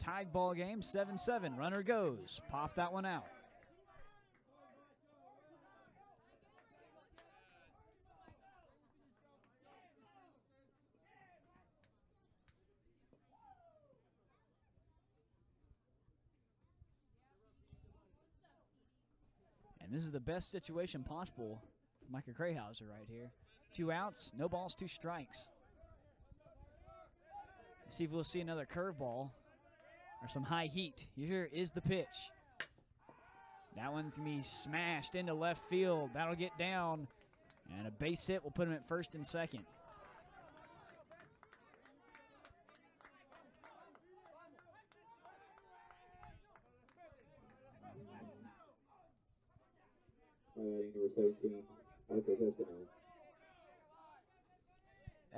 Tied ball game, 7-7. Runner goes. Pop that one out. And this is the best situation possible for Micah Krayhauser right here. 2 outs, no balls, 2 strikes. See if we'll see another curveball or some high heat. Here is the pitch. That one's going to be smashed into left field. That'll get down, and a base hit will put him at first and second. Number 17, Marcos Espinal.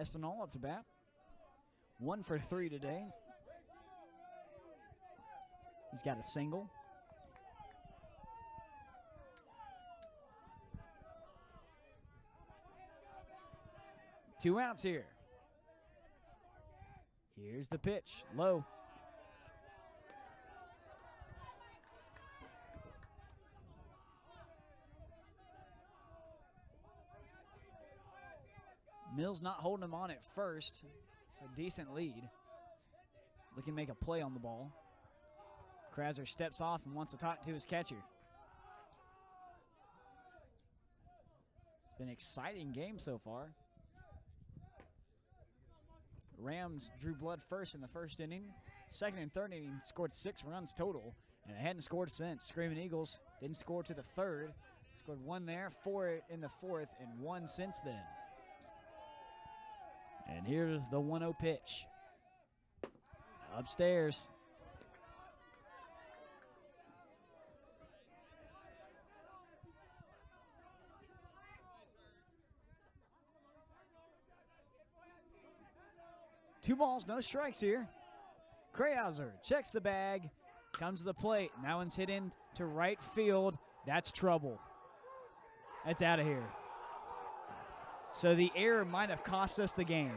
Espinal up to bat. 1 for 3 today. He's got a single. Two outs here. Here's the pitch, low. Mills not holding him on at first, so decent lead. Looking to make a play on the ball. Krauser steps off and wants to talk to his catcher. It's been an exciting game so far. Rams drew blood first in the first inning. Second and third inning scored 6 runs total, and they hadn't scored since. Screaming Eagles didn't score to the third. Scored 1 there, 4 in the fourth, and 1 since then. And here's the 1-0 pitch. Upstairs. Two balls, no strikes here. Krauser checks the bag, comes to the plate. And that one's hit into right field. That's trouble. That's out of here. So the error might have cost us the game.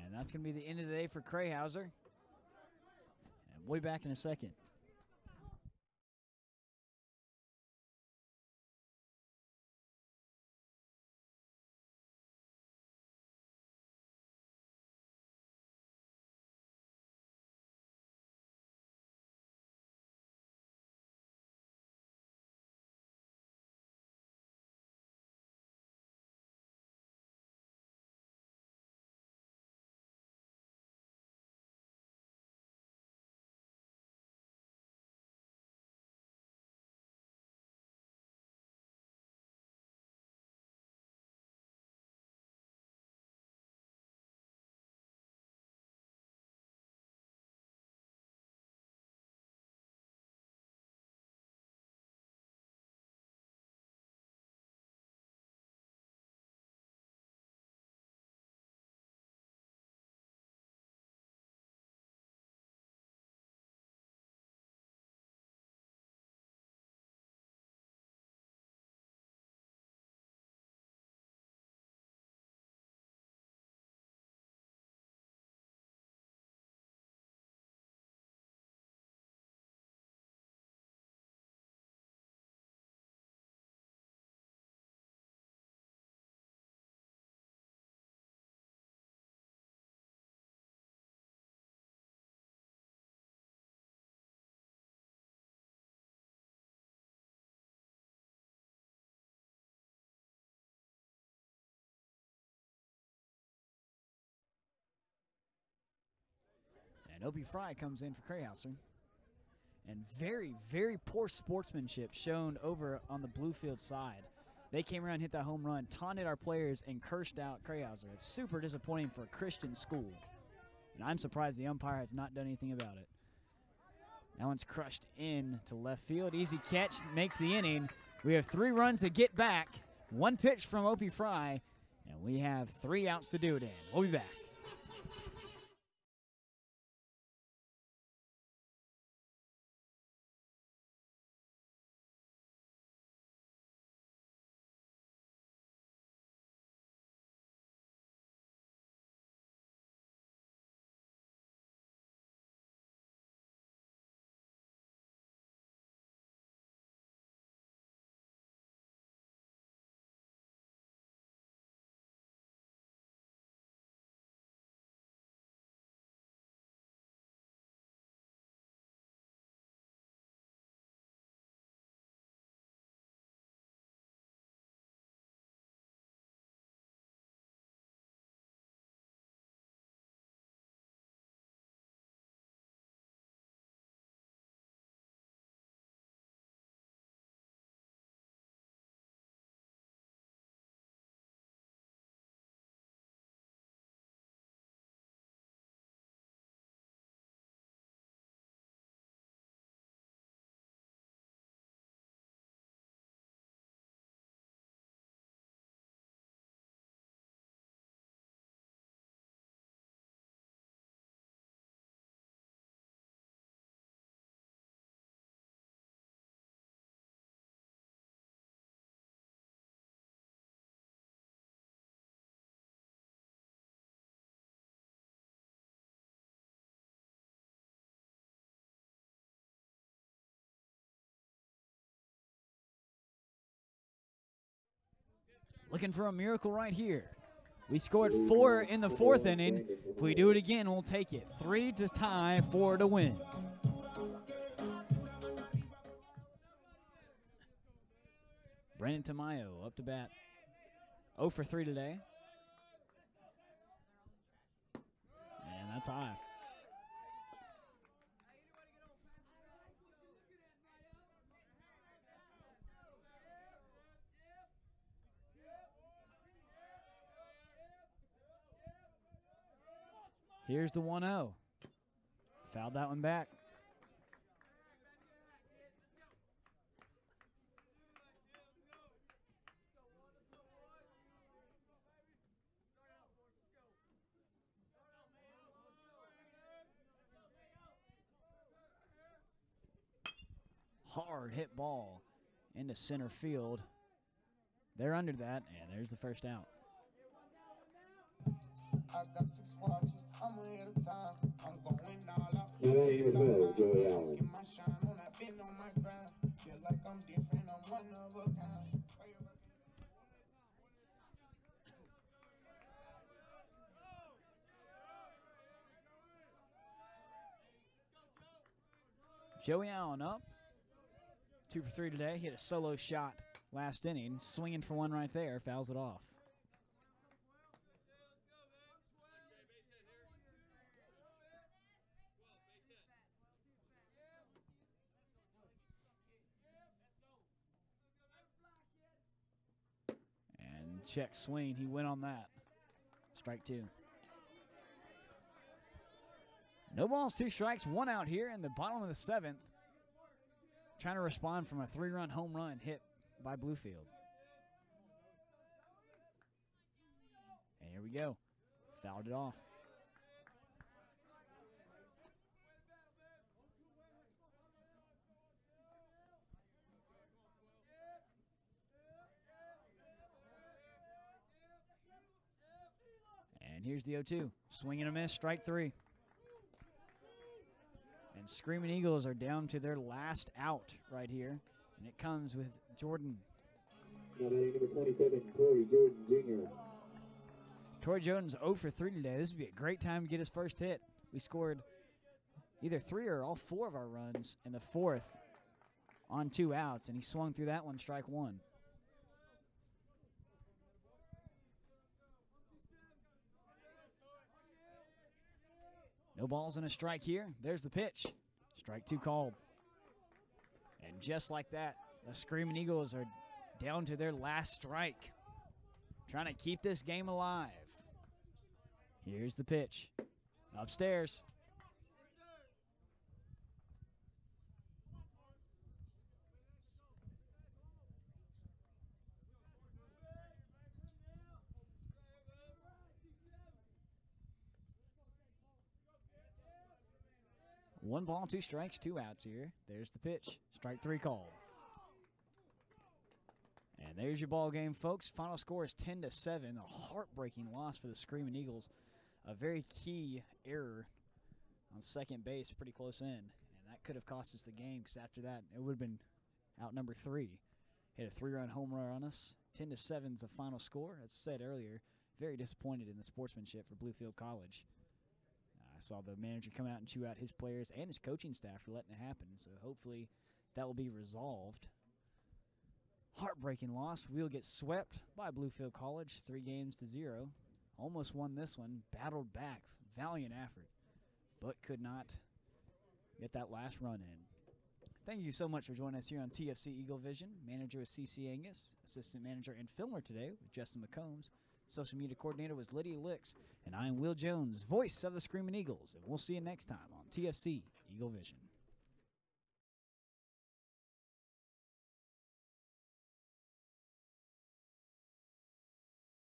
And that's going to be the end of the day for Krauser. And we'll be back in a second. And Opie Fry comes in for Krayhauser. And very, very poor sportsmanship shown over on the Bluefield side. They came around, hit that home run, taunted our players, and cursed out Krayhauser. It's super disappointing for a Christian school. And I'm surprised the umpire has not done anything about it. That one's crushed in to left field. Easy catch, makes the inning. We have 3 runs to get back. 1 pitch from Opie Fry, and we have 3 outs to do it in. We'll be back. Looking for a miracle right here. We scored 4 in the 4th inning. If we do it again, we'll take it. 3 to tie, 4 to win. Brandon Tamayo up to bat. 0 for 3 today. And that's high. Here's the 1-0. Fouled that one back. Hard hit ball into center field. They're under that, and there's the first out. I got 6 watches, I'm ahead of time. I'm going all out. Joey Get my shine on, I've been on my grind. Feel like I'm different, I'm one of a kind. Joey Allen up. 2 for 3 today. Hit a solo shot last inning. Swinging for one right there. Fouls it off. And check swing. He went on that. Strike 2. No balls, 2 strikes, 1 out here in the bottom of the 7th. Trying to respond from a 3-run home run hit by Bluefield. And here we go. Fouled it off. And here's the 0-2. Swing and a miss, strike 3. And Screaming Eagles are down to their last out right here. And it comes with Jordan. Number 27, Corey Jordan Jr. Torrey Jordan's 0 for 3 today. This would be a great time to get his first hit. We scored either 3 or all 4 of our runs in the 4th on 2 outs, and he swung through that one, strike 1. No balls and a strike here. There's the pitch. Strike 2 called. And just like that, the Screaming Eagles are down to their last strike. Trying to keep this game alive. Here's the pitch. Upstairs. One ball, 2 strikes, 2 outs here. There's the pitch. Strike 3 called. And there's your ball game, folks. Final score is 10-7. A heartbreaking loss for the Screaming Eagles. A very key error on second base, pretty close in. And that could have cost us the game because after that, it would have been out number 3. Hit a 3-run home run on us. 10-7 is the final score. As I said earlier, very disappointed in the sportsmanship for Bluefield College. I saw the manager come out and chew out his players and his coaching staff for letting it happen. So hopefully that will be resolved. Heartbreaking loss. We'll get swept by Bluefield College 3-0. Almost won this one. Battled back. Valiant effort. But could not get that last run in. Thank you so much for joining us here on TFC Eagle Vision. Manager was CC Angus. Assistant manager and filmer today with Justin McCombs. Social media coordinator was Lydia Licks. And I am Will Jones, voice of the Screaming Eagles. And we'll see you next time on TFC Eagle Vision.